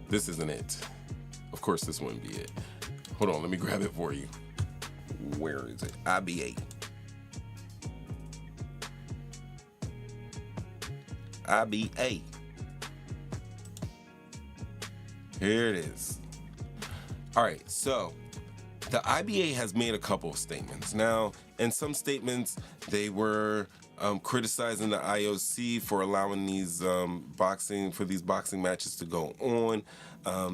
Speaker 1: This isn't it. Of course, this wouldn't be it. Hold on, let me grab it for you. Where is it? IBA. IBA. Here it is. All right, so the IBA has made a couple of statements. Now, in some statements, they were criticizing the IOC for allowing these boxing matches to go on.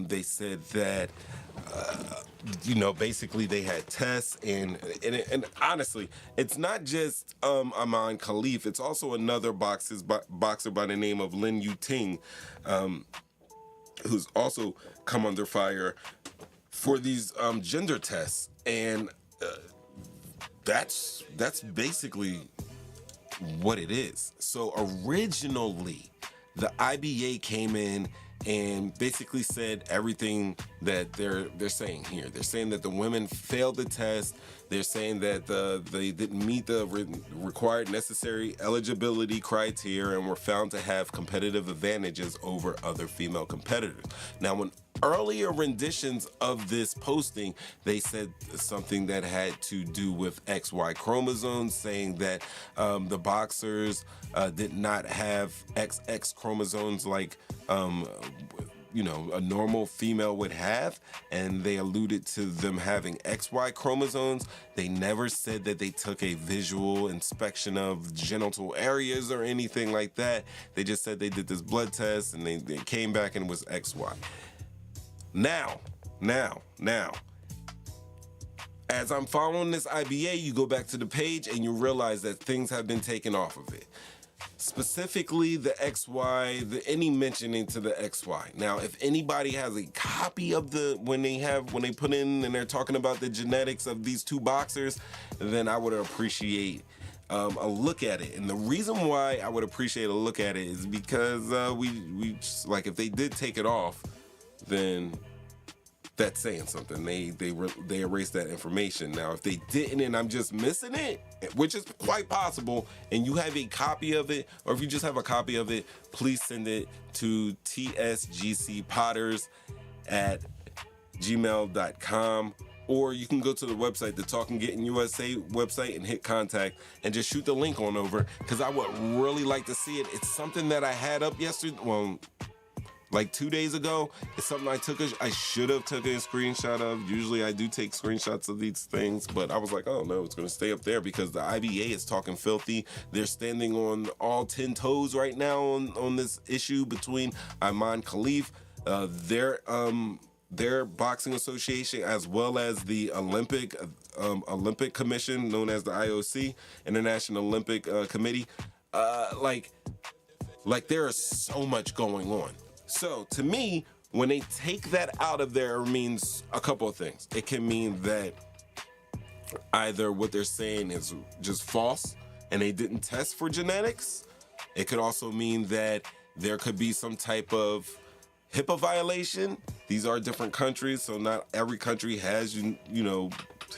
Speaker 1: They said that basically they had tests, and honestly, it's not just Imane Khelif. It's also another boxer by the name of Lin Yuting, who's also come under fire for these gender tests, and that's basically what it is. So originally, the IBA came in and basically said everything that they're saying here. They're saying that the women failed the test. They're saying that they didn't meet the required necessary eligibility criteria and were found to have competitive advantages over other female competitors. Now, when earlier renditions of this posting, they said something that had to do with XY chromosomes, saying that the boxers did not have XX chromosomes like a normal female would have, and they alluded to them having XY chromosomes. They never said that they took a visual inspection of genital areas or anything like that. They just said they did this blood test and they came back and it was XY. Now, as I'm following this IBA, you go back to the page and you realize that things have been taken off of it. Specifically, the XY, any mentioning to the XY. Now, if anybody has a copy of when they put in and they're talking about the genetics of these 2 boxers, then I would appreciate a look at it. And the reason why I would appreciate a look at it is because we just, like, if they did take it off, then that's saying something. They erased that information. Now, if they didn't and I'm just missing it, which is quite possible, and you have a copy of it, or if you just have a copy of it, please send it to tsgcpotters@gmail.com, or you can go to the website, the Talking Getting USA website, and hit contact and just shoot the link on over, because I would really like to see it. It's something that I had up yesterday. Well, like 2 days ago. It's something I should have taken a screenshot of. Usually I do take screenshots of these things, but I was like, oh no, it's going to stay up there because the IBA is talking filthy. They're standing on all 10 toes right now on this issue between Imane Khelif, their boxing association, as well as the Olympic Commission, known as the IOC, International Olympic Committee. Like there is so much going on. So to me, when they take that out of there, it means a couple of things. It can mean that either what they're saying is just false and they didn't test for genetics. It could also mean that there could be some type of HIPAA violation. These are different countries, so not every country has, you know,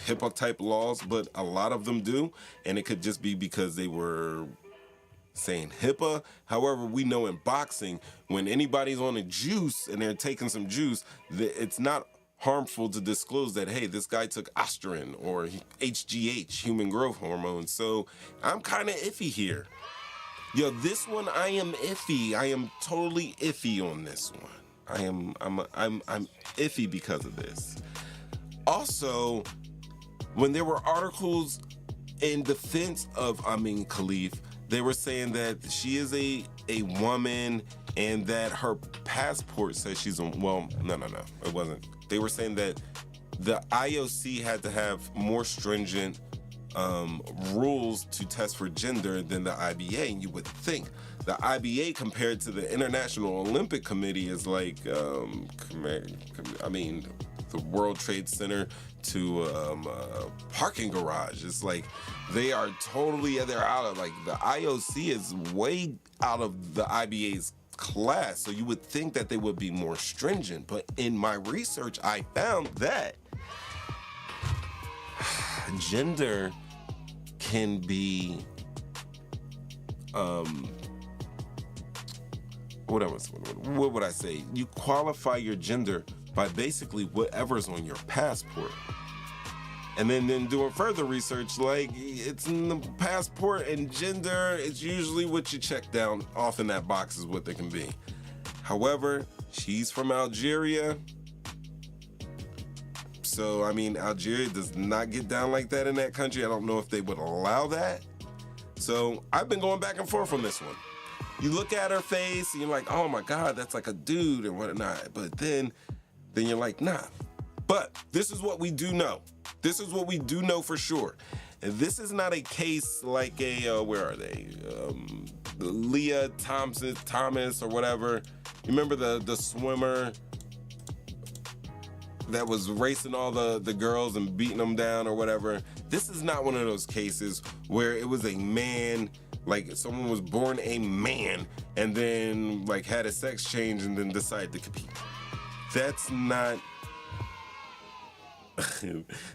Speaker 1: HIPAA type laws, but a lot of them do. And it could just be because they were saying HIPAA. However, we know in boxing, when anybody's on a juice and they're taking some juice, it's not harmful to disclose that, hey, this guy took Osterin or HGH, human growth hormone. So I'm kind of iffy here. Yo, this one, I am iffy. I am totally iffy on this one. I'm iffy because of this. Also, when there were articles in defense of Imane Khelif, they were saying that she is a woman and that her passport says she's a, well, no, it wasn't. They were saying that the IOC had to have more stringent rules to test for gender than the IBA, and you would think the IBA compared to the International Olympic Committee is like, I mean, the World Trade Center to a parking garage. It's like they're out of, like, the IOC is way out of the IBA's class, so you would think that they would be more stringent. But in my research, I found that gender can be what would I say? You qualify your gender by basically whatever's on your passport. And then doing further research, like, it's in the passport and gender, it's usually what you check down off in that box is what they can be. However, she's from Algeria. So, I mean, Algeria does not get down like that in that country. I don't know if they would allow that. So, I've been going back and forth on this one. You look at her face and you're like, oh my God, that's like a dude and whatnot. But then you're like, nah. But this is what we do know. This is what we do know for sure. And this is not a case like a, where are they? Leah Thomas or whatever. You remember the swimmer that was racing all the girls and beating them down or whatever? This is not one of those cases where it was a man, like someone was born a man and then like had a sex change and then decided to compete. That's not...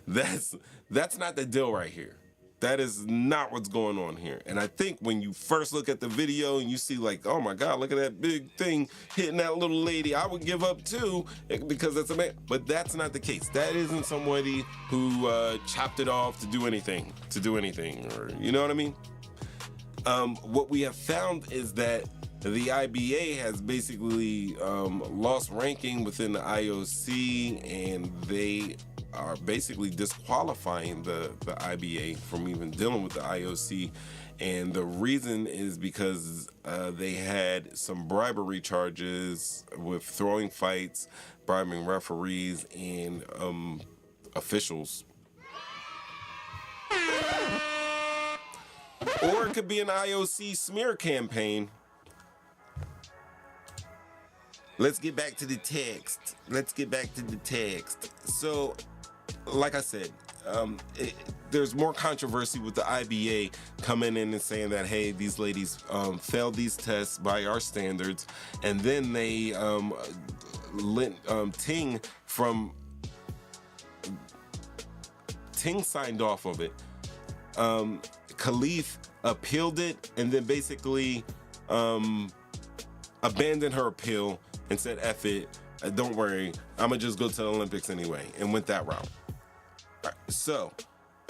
Speaker 1: that's not the deal right here. That is not what's going on here. And I think when you first look at the video and you see like, oh my God, look at that big thing hitting that little lady, I would give up too because that's a man. But that's not the case. That isn't somebody who chopped it off to do anything, or you know what I mean? What we have found is that the IBA has basically lost ranking within the IOC, and they are basically disqualifying the IBA from even dealing with the IOC. And the reason is because they had some bribery charges with throwing fights, bribing referees and officials. Or it could be an IOC smear campaign. Let's get back to the text. So, like I said, there's more controversy with the IBA coming in and saying that, hey, these ladies failed these tests by our standards, and then they Ting signed off of it. Khelif appealed it and then basically abandoned her appeal and said, F it, don't worry, I'm gonna just go to the Olympics anyway, and went that route. Right, so,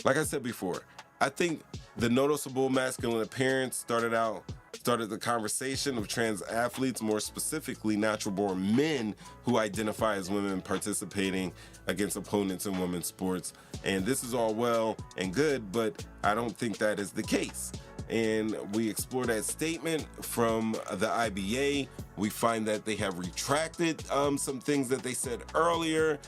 Speaker 1: like I said before, I think the noticeable masculine appearance started out started the conversation of trans athletes, more specifically natural-born men who identify as women participating against opponents in women's sports. And this is all well and good, but I don't think that is the case. And we explore that statement from the IBA. We find that they have retracted some things that they said earlier,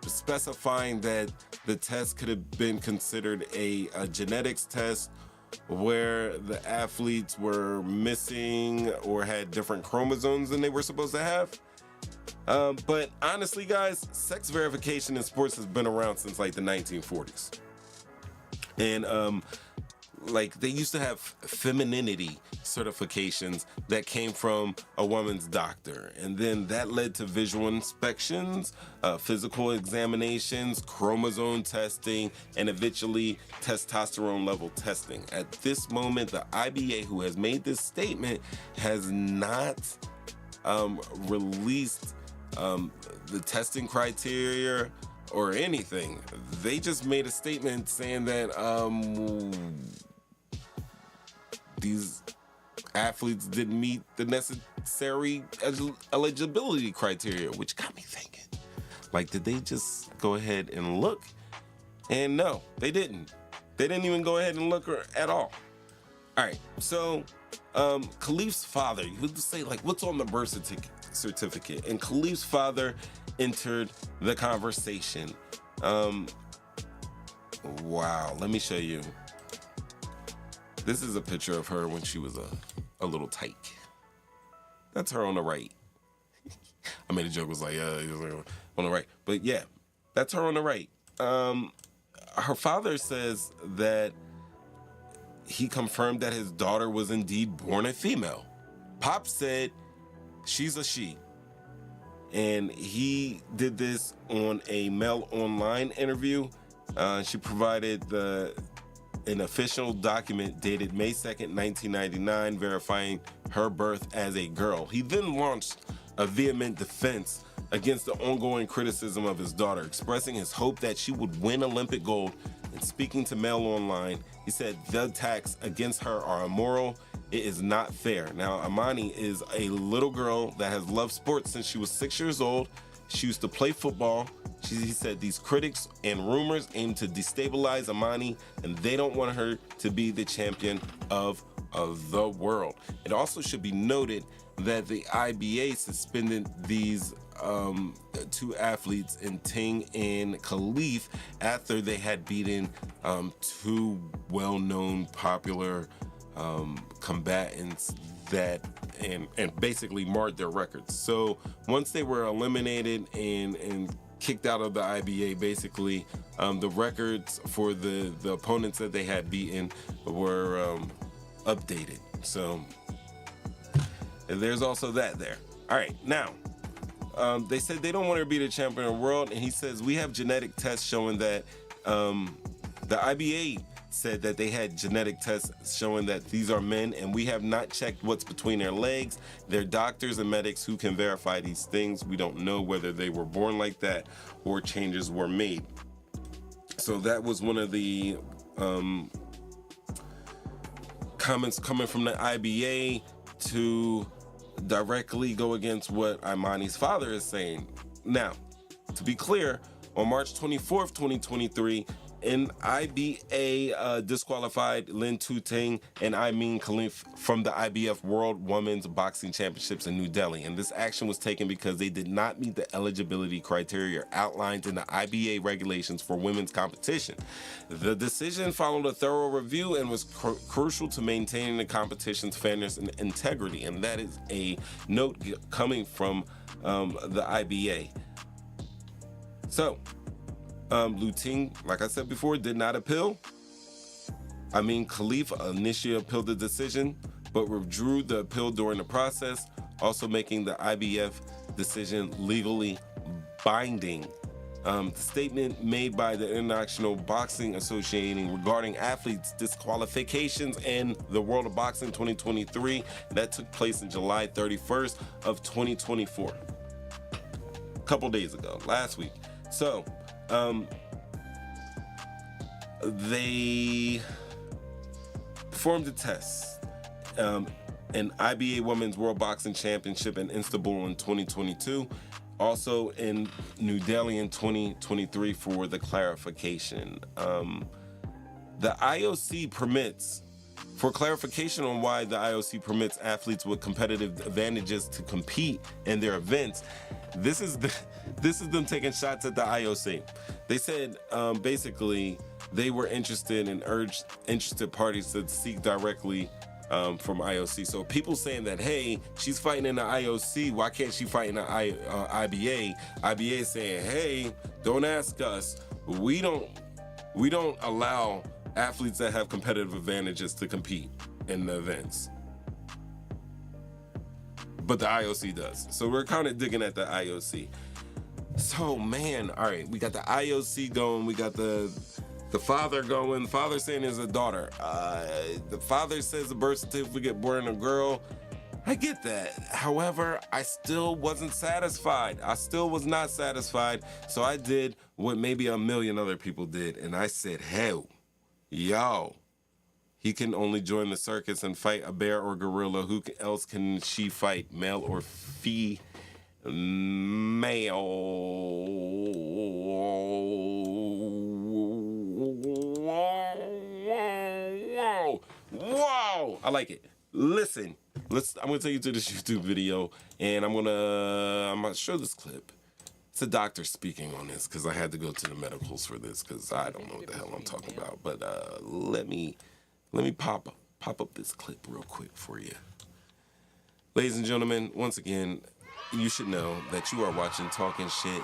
Speaker 1: specifying that the test could have been considered a genetics test where the athletes were missing or had different chromosomes than they were supposed to have. But honestly, guys, sex verification in sports has been around since like the 1940s. And like they used to have femininity certifications that came from a woman's doctor, and then that led to visual inspections, physical examinations, chromosome testing, and eventually testosterone level testing. At this moment, the IBA, who has made this statement, has not released the testing criteria or anything. They just made a statement saying that these athletes didn't meet the necessary eligibility criteria, which got me thinking, like, did they just go ahead and look? And no, they didn't. They didn't even go ahead and look at all. All right, so Khelif's father, you would say, like, what's on the birth certificate? And Khelif's father entered the conversation. Wow, let me show you. This is a picture of her when she was a little tyke. That's her on the right. I made a joke, was like, on the right. But yeah, that's her on the right. Her father says that he confirmed that his daughter was indeed born a female. Pop said she's a she. And he did this on a Mail Online interview. She provided an official document dated May 2nd, 1999, verifying her birth as a girl. He then launched a vehement defense against the ongoing criticism of his daughter, expressing his hope that she would win Olympic gold. And speaking to Mail Online, he said the attacks against her are immoral. It is not fair. Now, Imane is a little girl that has loved sports since she was 6 years old. She used to play football. He said these critics and rumors aim to destabilize Imane, and they don't want her to be the champion of the world. It also should be noted that the IBA suspended these two athletes, in Ting and Khelif, after they had beaten two well-known, popular combatants that and basically marred their records. So once they were eliminated and kicked out of the IBA, basically the records for the opponents that they had beaten were updated. So there's also that there. All right, now they said they don't want her to be the champion of the world, and he says we have genetic tests showing that the IBA said that they had genetic tests showing that these are men, and we have not checked what's between their legs. They're doctors and medics who can verify these things. We don't know whether they were born like that or changes were made. So that was one of the comments coming from the IBA to directly go against what Imane's father is saying. Now, to be clear, on March 24th, 2023, an IBA disqualified Lin Tu-Ting and Imane Khelif from the IBF World Women's Boxing Championships in New Delhi. And this action was taken because they did not meet the eligibility criteria outlined in the IBA regulations for women's competition. The decision followed a thorough review and was crucial to maintaining the competition's fairness and integrity. And that is a note coming from the IBA. So, Lu Ting, like I said before, did not appeal. Imane Khelif initially appealed the decision, but withdrew the appeal during the process, also making the IBF decision legally binding. The statement made by the International Boxing Association regarding athletes' disqualifications in the World of Boxing 2023, that took place in July 31st of 2024. A couple days ago, last week. So, they performed a test an IBA Women's World Boxing Championship in Istanbul in 2022. Also in New Delhi in 2023 for the clarification. The IOC permits, for clarification on why the IOC permits athletes with competitive advantages to compete in their events, this is them taking shots at the IOC. They said basically they were interested and urged interested parties to seek directly from IOC. So people saying that, hey, she's fighting in the IOC, why can't she fight in the IBA? IBA saying, hey, don't ask us. We don't allow athletes that have competitive advantages to compete in the events. But the IOC does. So we're kind of digging at the IOC. So man, all right, we got the IOC going, we got the father going. The father saying there's a daughter. The father says the birth certificate born a girl. I get that. However, I still wasn't satisfied. I still was not satisfied. So I did what maybe a million other people did. And I said, hey, yo, he can only join the circus and fight a bear or gorilla. Who else can she fight, male or female? Whoa! I like it. Listen, I'm gonna take you to this YouTube video, and I'm gonna show this clip. It's a doctor speaking on this because I had to go to the medicals for this because I don't know what the hell I'm talking about. But let me pop up this clip real quick for you, ladies and gentlemen. Once again, you should know that you are watching Talking Shit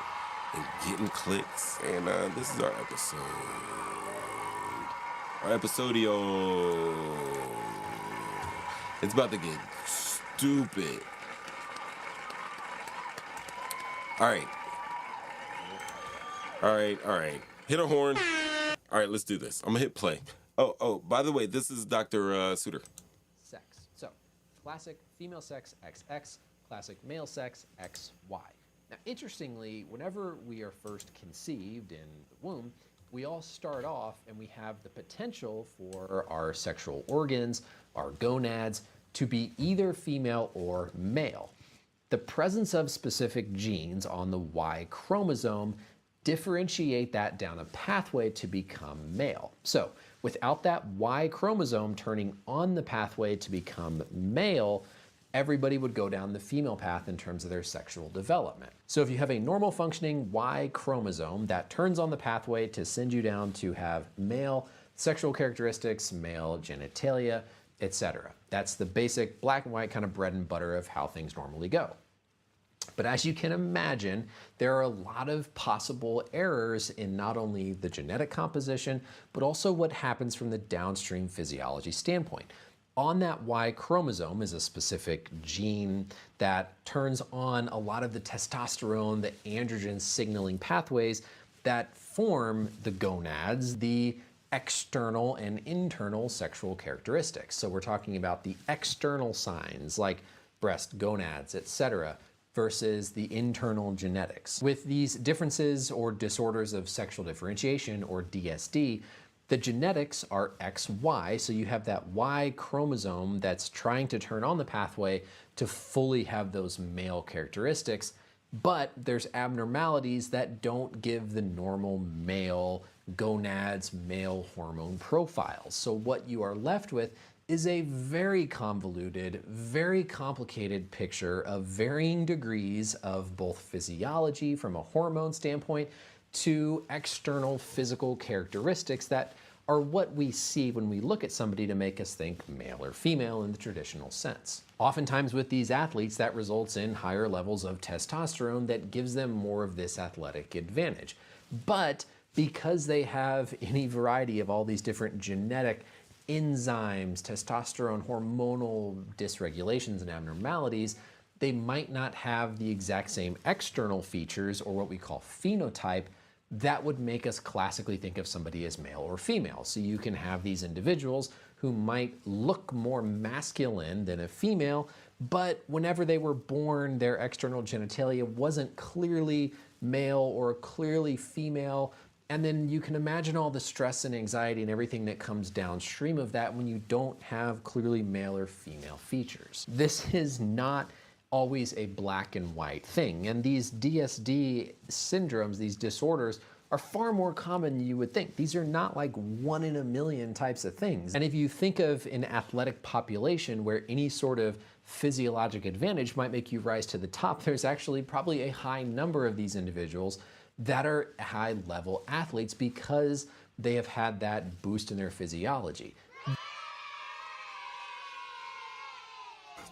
Speaker 1: and Getting Clicks, and this is our episode. Our episodio. It's about to get stupid. All right. Hit a horn. All right, let's do this. I'm gonna hit play. Oh, by the way, this is Dr. Suter.
Speaker 7: Sex. So, classic female sex XX, classic male sex XY. Now, interestingly, whenever we are first conceived in the womb, we all start off and we have the potential for our sexual organs, our gonads, to be either female or male. The presence of specific genes on the Y chromosome differentiate that down a pathway to become male. So without that Y chromosome turning on the pathway to become male, everybody would go down the female path in terms of their sexual development. So if you have a normal functioning Y chromosome that turns on the pathway to send you down to have male sexual characteristics, male genitalia, etc. That's the basic black and white kind of bread and butter of how things normally go. But as you can imagine, there are a lot of possible errors in not only the genetic composition, but also what happens from the downstream physiology standpoint. On that Y chromosome is a specific gene that turns on a lot of the testosterone, the androgen signaling pathways that form the gonads, the external and internal sexual characteristics. So we're talking about the external signs like breast, gonads, etc., versus the internal genetics. With these differences or disorders of sexual differentiation, or DSD, the genetics are XY, so you have that Y chromosome that's trying to turn on the pathway to fully have those male characteristics, but there's abnormalities that don't give the normal male gonads, male hormone profiles. So what you are left with is a very convoluted, very complicated picture of varying degrees of both physiology from a hormone standpoint to external physical characteristics that are what we see when we look at somebody to make us think male or female in the traditional sense. Oftentimes with these athletes, that results in higher levels of testosterone that gives them more of this athletic advantage. But because they have any variety of all these different genetic enzymes, testosterone hormonal dysregulations and abnormalities, they might not have the exact same external features or what we call phenotype that would make us classically think of somebody as male or female. So you can have these individuals who might look more masculine than a female, but whenever they were born, their external genitalia wasn't clearly male or clearly female, And then you can imagine all the stress and anxiety and everything that comes downstream of that when you don't have clearly male or female features. This is not always a black and white thing. And these DSD syndromes, these disorders, are far more common than you would think. These are not like 1 in a million types of things. And if you think of an athletic population where any sort of physiologic advantage might make you rise to the top, there's actually probably a high number of these individuals that are high-level athletes because they have had that boost in their physiology.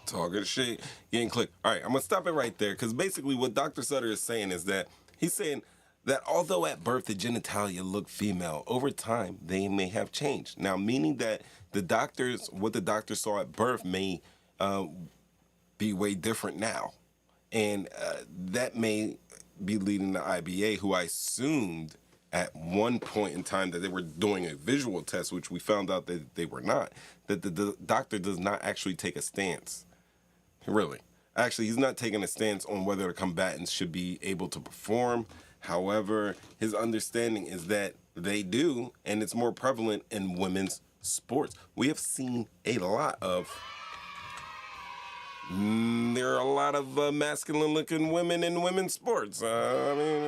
Speaker 1: Talking shit, getting clicked. All right, I'm gonna stop it right there because basically what Dr. Sutter is saying is that he's saying that although at birth the genitalia look female, over time they may have changed. Now, meaning that what the doctors saw at birth may be way different now, and that may be leading to IBA, who I assumed at one point in time that they were doing a visual test, which we found out that they were not, that the doctor does not actually take a stance. Really. Actually, he's not taking a stance on whether the combatants should be able to perform. However, his understanding is that they do, and it's more prevalent in women's sports. We have seen a lot of... there are a lot of masculine-looking women in women's sports. I mean,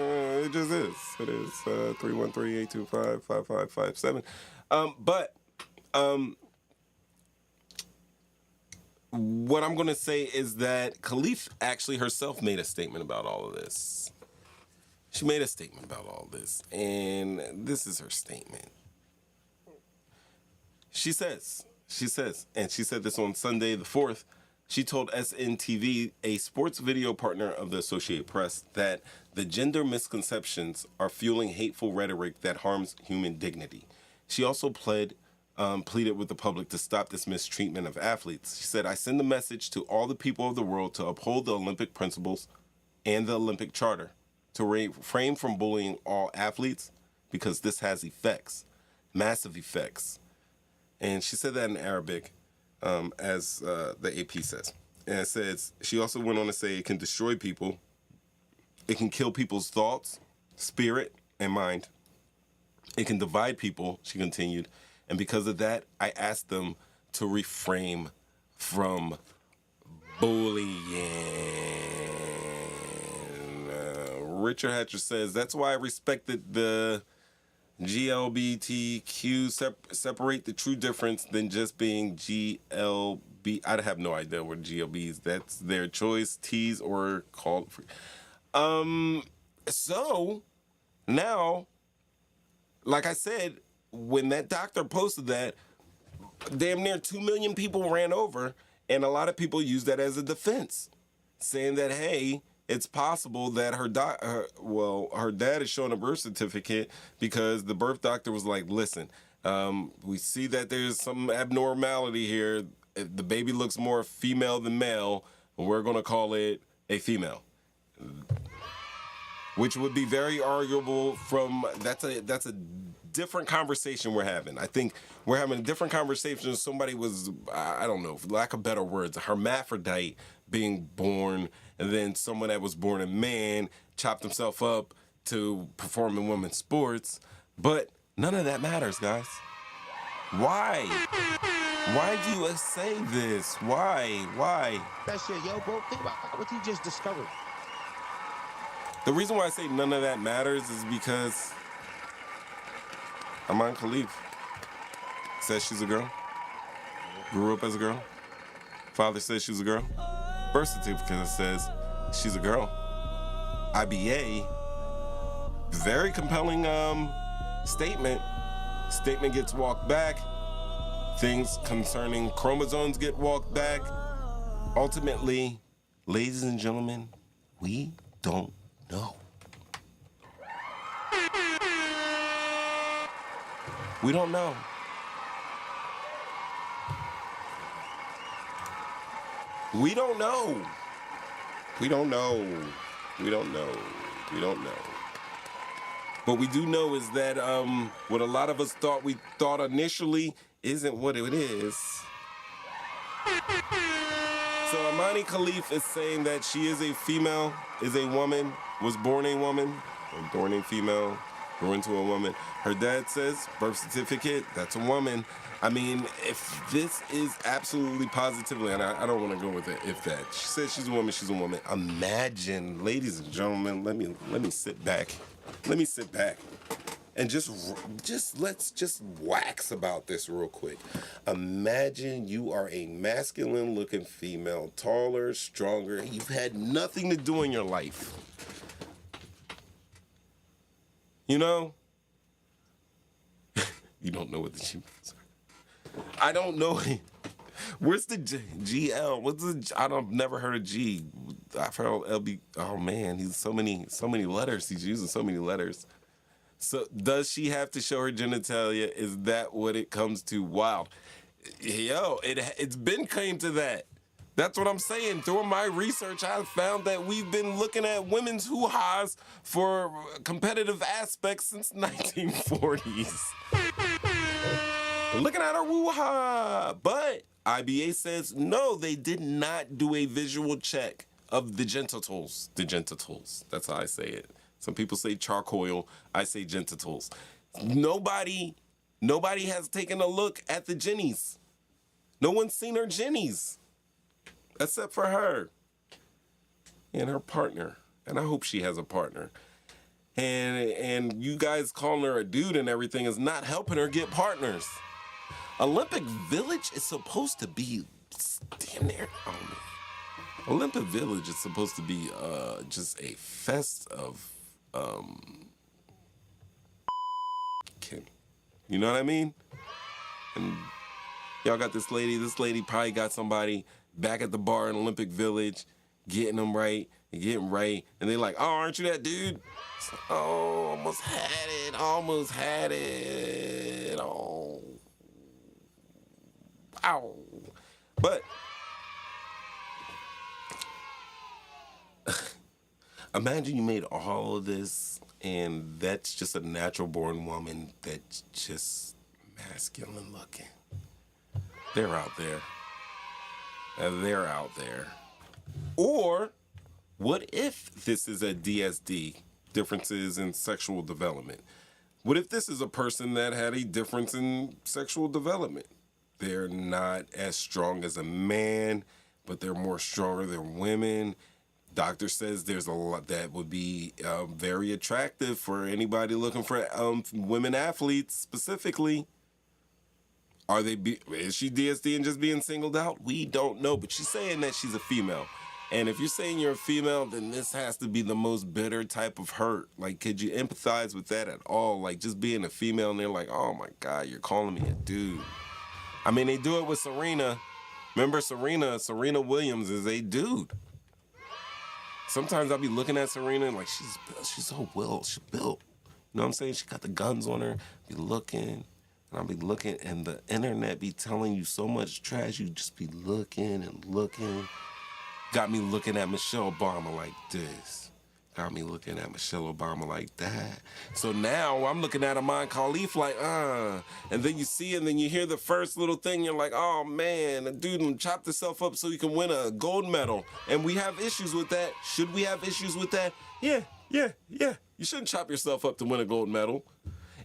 Speaker 1: it just is. It is 313-825-5557. What I'm going to say is that Khelif actually herself made a statement about all of this. She made a statement about all this, and this is her statement. She says, and she said this on Sunday the 4th, she told SNTV, a sports video partner of the Associated Press, that the gender misconceptions are fueling hateful rhetoric that harms human dignity. She also pleaded with the public to stop this mistreatment of athletes. She said, I send a message to all the people of the world to uphold the Olympic principles and the Olympic Charter, to refrain from bullying all athletes, because this has effects, massive effects. And she said that in Arabic, as the AP says. And it says, she also went on to say it can destroy people. It can kill people's thoughts, spirit, and mind. It can divide people, she continued. And because of that, I asked them to refrain from bullying. Richard Hatcher says, that's why I respected the GLBTQ, separate the true difference than just being GLB. I have no idea what GLB is. That's their choice, T's or called. So now, like I said, when that doctor posted that, damn near 2 million people ran over, and a lot of people used that as a defense, saying that, hey, it's possible that her dad is showing a birth certificate because the birth doctor was like, listen, we see that there's some abnormality here. If the baby looks more female than male, we're going to call it a female. Which would be very arguable that's a different conversation we're having. I think we're having a different conversation if somebody was, I don't know, for lack of better words, a hermaphrodite being born, and then someone that was born a man chopped himself up to perform in women's sports. But none of that matters, guys. Why? Why do you say this? Why?
Speaker 2: That shit, yo, bro, think about what you just discovered.
Speaker 1: The reason why I say none of that matters is because Imane Khelif says she's a girl. Grew up as a girl. Father says she's a girl. Birth certificate says she's a girl. IBA, very compelling statement. Statement gets walked back. Things concerning chromosomes get walked back. Ultimately, ladies and gentlemen, we don't know. We don't know. We don't know. We don't know. We don't know. We don't know. What we do know is that what a lot of us thought initially isn't what it is. So Imane Khelif is saying that she is a female, is a woman, was born a woman, or born a female, grew into a woman. Her dad says, birth certificate, that's a woman. I mean, if this is absolutely positively, and I don't want to go with it, if that. She says she's a woman, she's a woman. Imagine, ladies and gentlemen, let me sit back. Let me sit back. And let's just wax about this real quick. Imagine you are a masculine-looking female, taller, stronger. You've had nothing to do in your life. You know? You don't know what the G is. I don't know. Where's the GL? What's the? I've never heard of G. I've heard LB. Oh man, he's so many letters. He's using so many letters. So does she have to show her genitalia? Is that what it comes to? Wow. Yo, it's been came to that. That's what I'm saying. Through my research, I found that we've been looking at women's hoo-has for competitive aspects since 1940s. Looking at her hoo-ha. But IBA says, no, they did not do a visual check of the genitals. The genitals. That's how I say it. Some people say charcoal. I say genitals. Nobody has taken a look at the jennies. No one's seen her jennies. Except for her. And her partner. And I hope she has a partner. And you guys calling her a dude and everything is not helping her get partners. Olympic Village is supposed to be damn near. Oh man. Olympic Village is supposed to be just a fest of you know what I mean? And y'all got this lady probably got somebody back at the bar in Olympic Village, getting them right, and getting right, and they like, oh, aren't you that dude? Like, oh, almost had it, oh. Ow. But imagine you made all of this, and that's just a natural-born woman that's just masculine-looking. They're out there. They're out there. Or what if this is a DSD, differences in sexual development? What if this is a person that had a difference in sexual development? They're not as strong as a man, but they're more stronger than women. Doctor says there's a lot that would be very attractive for anybody looking for women athletes specifically. Is she DSD and just being singled out? We don't know, but she's saying that she's a female. And if you're saying you're a female, then this has to be the most bitter type of hurt. Like, could you empathize with that at all? Like, just being a female and they're like, oh my God, you're calling me a dude. I mean, they do it with Serena. Remember Serena? Serena Williams is a dude. Sometimes I'll be looking at Serena and like, she's so built. She's built. You know what I'm saying? She got the guns on her. Be looking, and I'll be looking, and the internet be telling you so much trash. You just be looking and looking. Got me looking at Michelle Obama like this. Got me looking at Michelle Obama like that. So now I'm looking at Imane Khelif like, And then you see and then you hear the first little thing. You're like, oh, man, the dude chopped himself up so he can win a gold medal. And we have issues with that. Should we have issues with that? Yeah. You shouldn't chop yourself up to win a gold medal.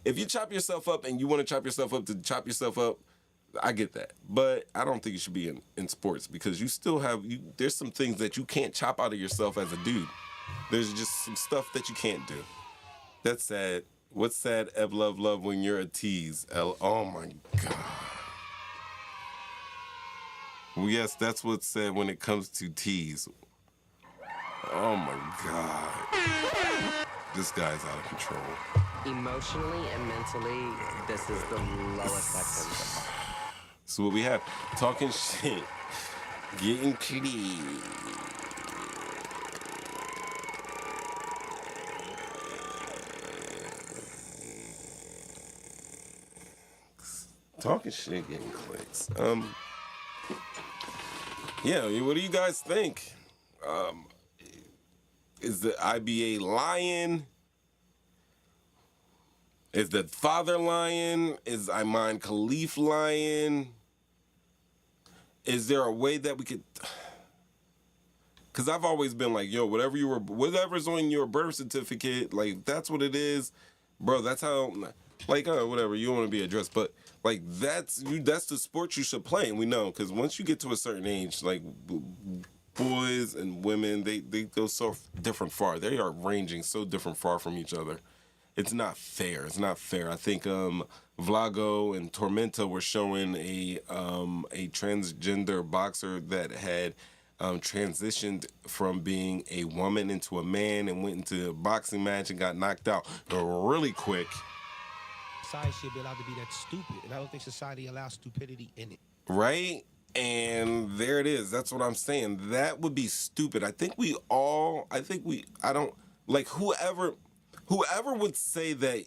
Speaker 1: If you chop yourself up and you want to chop yourself up to chop yourself up, I get that. But I don't think you should be in sports because you still have, there's some things that you can't chop out of yourself as a dude. There's just some stuff that you can't do. That's sad. What's sad, Ev Love when you're a tease? Oh my God. Well, yes, that's what's said when it comes to tease. Oh my God. This guy's out of control.
Speaker 8: Emotionally and mentally, this is the lowest I could go.
Speaker 1: So what we have, talking shit, getting clean. Talking shit, getting clicks. Yeah, what do you guys think? Is the IBA lying? Is the father lying? Is Imane Khelif lying? Is there a way that we could? Because I've always been like, yo, whatever's on your birth certificate, like that's what it is. bro, that's how, like, whatever, you want to be addressed, but like that's the sport you should play, and we know because once you get to a certain age, like boys and women, they go so different far. They are ranging so different far from each other. It's not fair. It's not fair. I think Vlago and Tormenta were showing a transgender boxer that had transitioned from being a woman into a man and went into a boxing match and got knocked out really quick.
Speaker 2: Society should be allowed to be that stupid, and I don't think society allows stupidity in it.
Speaker 1: Right? And there it is. That's what I'm saying. That would be stupid. I don't, like, whoever would say that,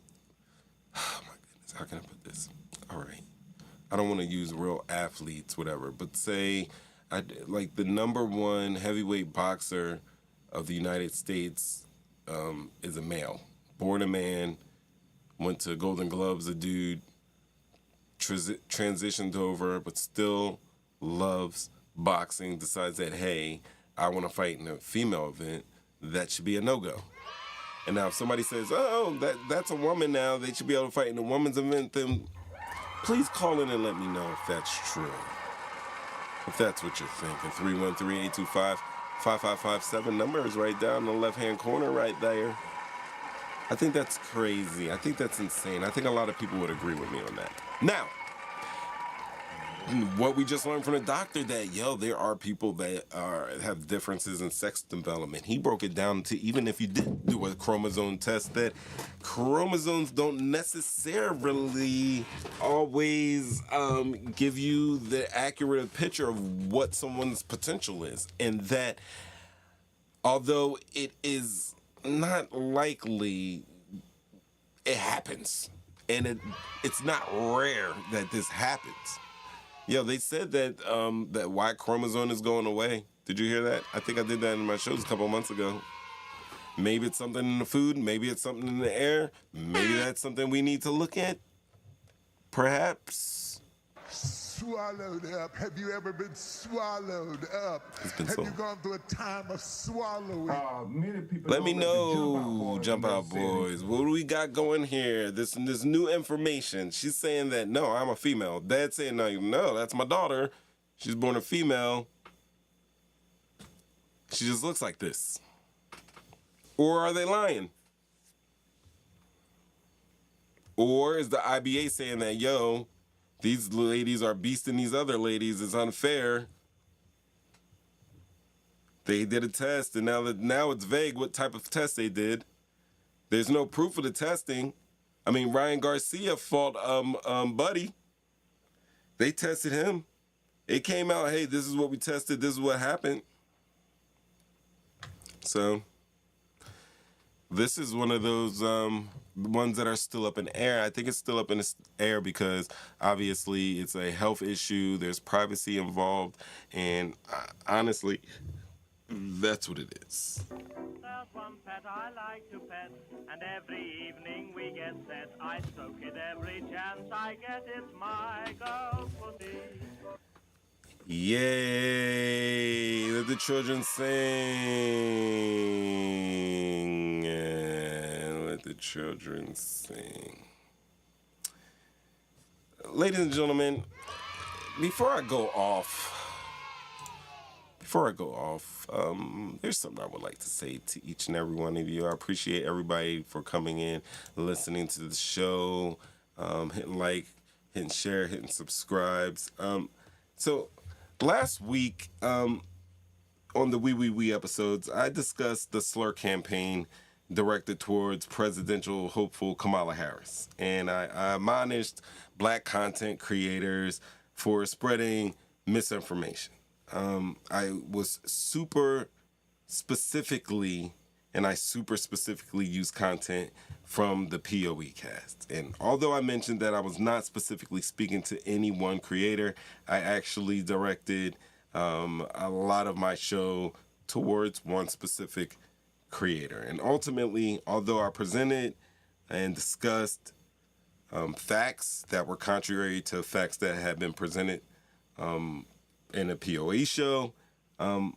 Speaker 1: oh my goodness, how can I put this? All right. I don't want to use real athletes, whatever, but say, like, the #1 heavyweight boxer of the United States is a male, born a man, went to Golden Gloves, a dude, transitioned over, but still loves boxing, decides that, hey, I want to fight in a female event, that should be a no-go. And now if somebody says, oh, that's a woman now, they should be able to fight in a woman's event, then please call in and let me know if that's true. If that's what you're thinking. 313-825-5557. Number is right down in the left-hand corner right there. I think that's crazy. I think that's insane. I think a lot of people would agree with me on that. Now, what we just learned from the doctor that, there are people that have differences in sex development. He broke it down to even if you did do a chromosome test, that chromosomes don't necessarily always give you the accurate picture of what someone's potential is. And that although it is not likely, it happens. And it's not rare that this happens. They said that that Y chromosome is going away. Did you hear that? I think I did that in my shows a couple months ago. Maybe it's something in the food. Maybe it's something in the air. Maybe that's something we need to look at. Perhaps.
Speaker 9: Swallowed up. Have you ever been swallowed up? Have you gone through a time of swallowing?
Speaker 1: Many people let me know, Jump Out Boys. What do we got going here? This new information. She's saying that, no, I'm a female. Dad's saying, no, that's my daughter. She's born a female. She just looks like this. Or are they lying? Or is the IBA saying that, these ladies are beasting these other ladies, it's unfair. They did a test, and now it's vague what type of test they did. There's no proof of the testing. I mean, Ryan Garcia fought Buddy. They tested him. It came out, hey, this is what we tested, this is what happened. So, this is one of those ones that are still up in air. I think it's still up in the air because obviously it's a health issue. There's privacy involved, and honestly, that's what it is.
Speaker 10: There's one pet I like to pet, and every evening we get set. I stroke it every chance I get. It's my girl pussy.
Speaker 1: Yay! Let the children sing. Let the children sing. Ladies and gentlemen, before I go off, there's something I would like to say to each and every one of you. I appreciate everybody for coming in, listening to the show, hitting like, hitting share, hitting subscribes. So last week, on the We episodes, I discussed the slur campaign directed towards presidential hopeful Kamala Harris. And I admonished black content creators for spreading misinformation. I was super specifically used content from the POE cast. And although I mentioned that I was not specifically speaking to any one creator, I actually directed a lot of my show towards one specific creator. And ultimately, although I presented and discussed facts that were contrary to facts that had been presented in a POE show, I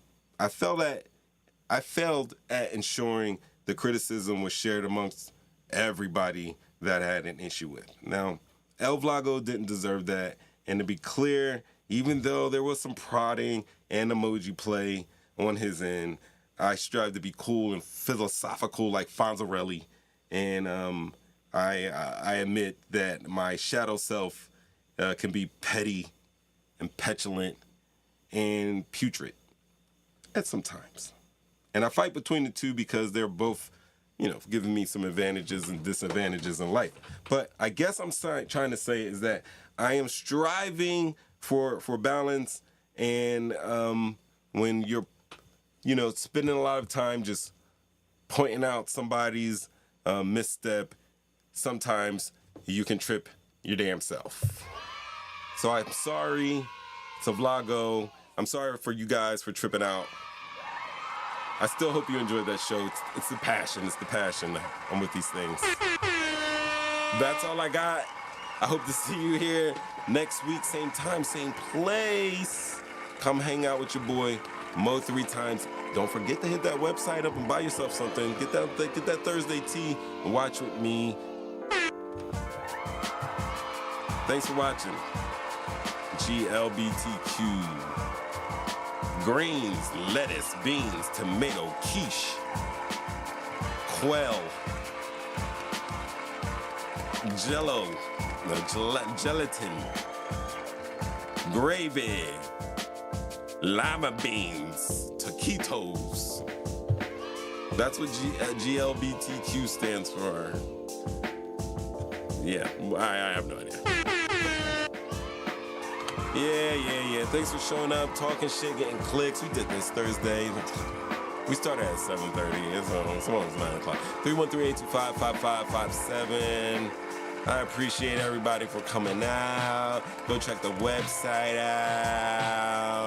Speaker 1: failed at ensuring the criticism was shared amongst everybody that I had an issue with. Now, El Vlago didn't deserve that. And to be clear, even though there was some prodding and emoji play on his end, I strive to be cool and philosophical like Fonzarelli. And I admit that my shadow self can be petty and petulant and putrid at some times. And I fight between the two because they're both, you know, giving me some advantages and disadvantages in life. But I guess I'm trying to say is that I am striving for balance, and when you're, you know, spending a lot of time just pointing out somebody's misstep, sometimes you can trip your damn self. So I'm sorry to Vlago. I'm sorry for you guys for tripping out. I still hope you enjoyed that show. It's the passion. It's the passion. I'm with these things. That's all I got. I hope to see you here next week, same time, same place. Come hang out with your boy, Mo 3 times. Don't forget to hit that website up and buy yourself something. Get that Thursday tea and watch with me. Thanks for watching. GLBTQ. Greens, lettuce, beans, tomato, quiche, quail, jello, gelatin, gravy, lima beans, taquitos. That's what GLBTQ stands for. Yeah, I have no idea. Yeah. Thanks for showing up, talking shit, getting clicks. We did this Thursday. We started at 7:30. It's almost 9 o'clock. 313-825-5557. I appreciate everybody for coming out. Go check the website out.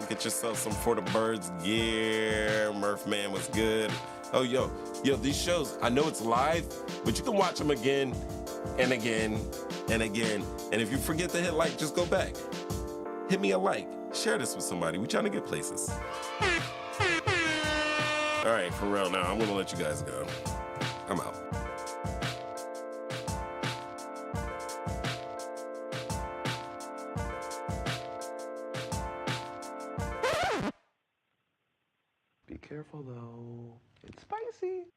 Speaker 1: Get yourself some For the Birds gear. Murph Man was good. Oh, yo, these shows, I know it's live, but you can watch them again and again and again. And if you forget to hit like, just go back. Hit me a like. Share this with somebody. We're trying to get places. All right, for real now, I'm going to let you guys go. I'm out.
Speaker 11: Be careful, though. It's spicy.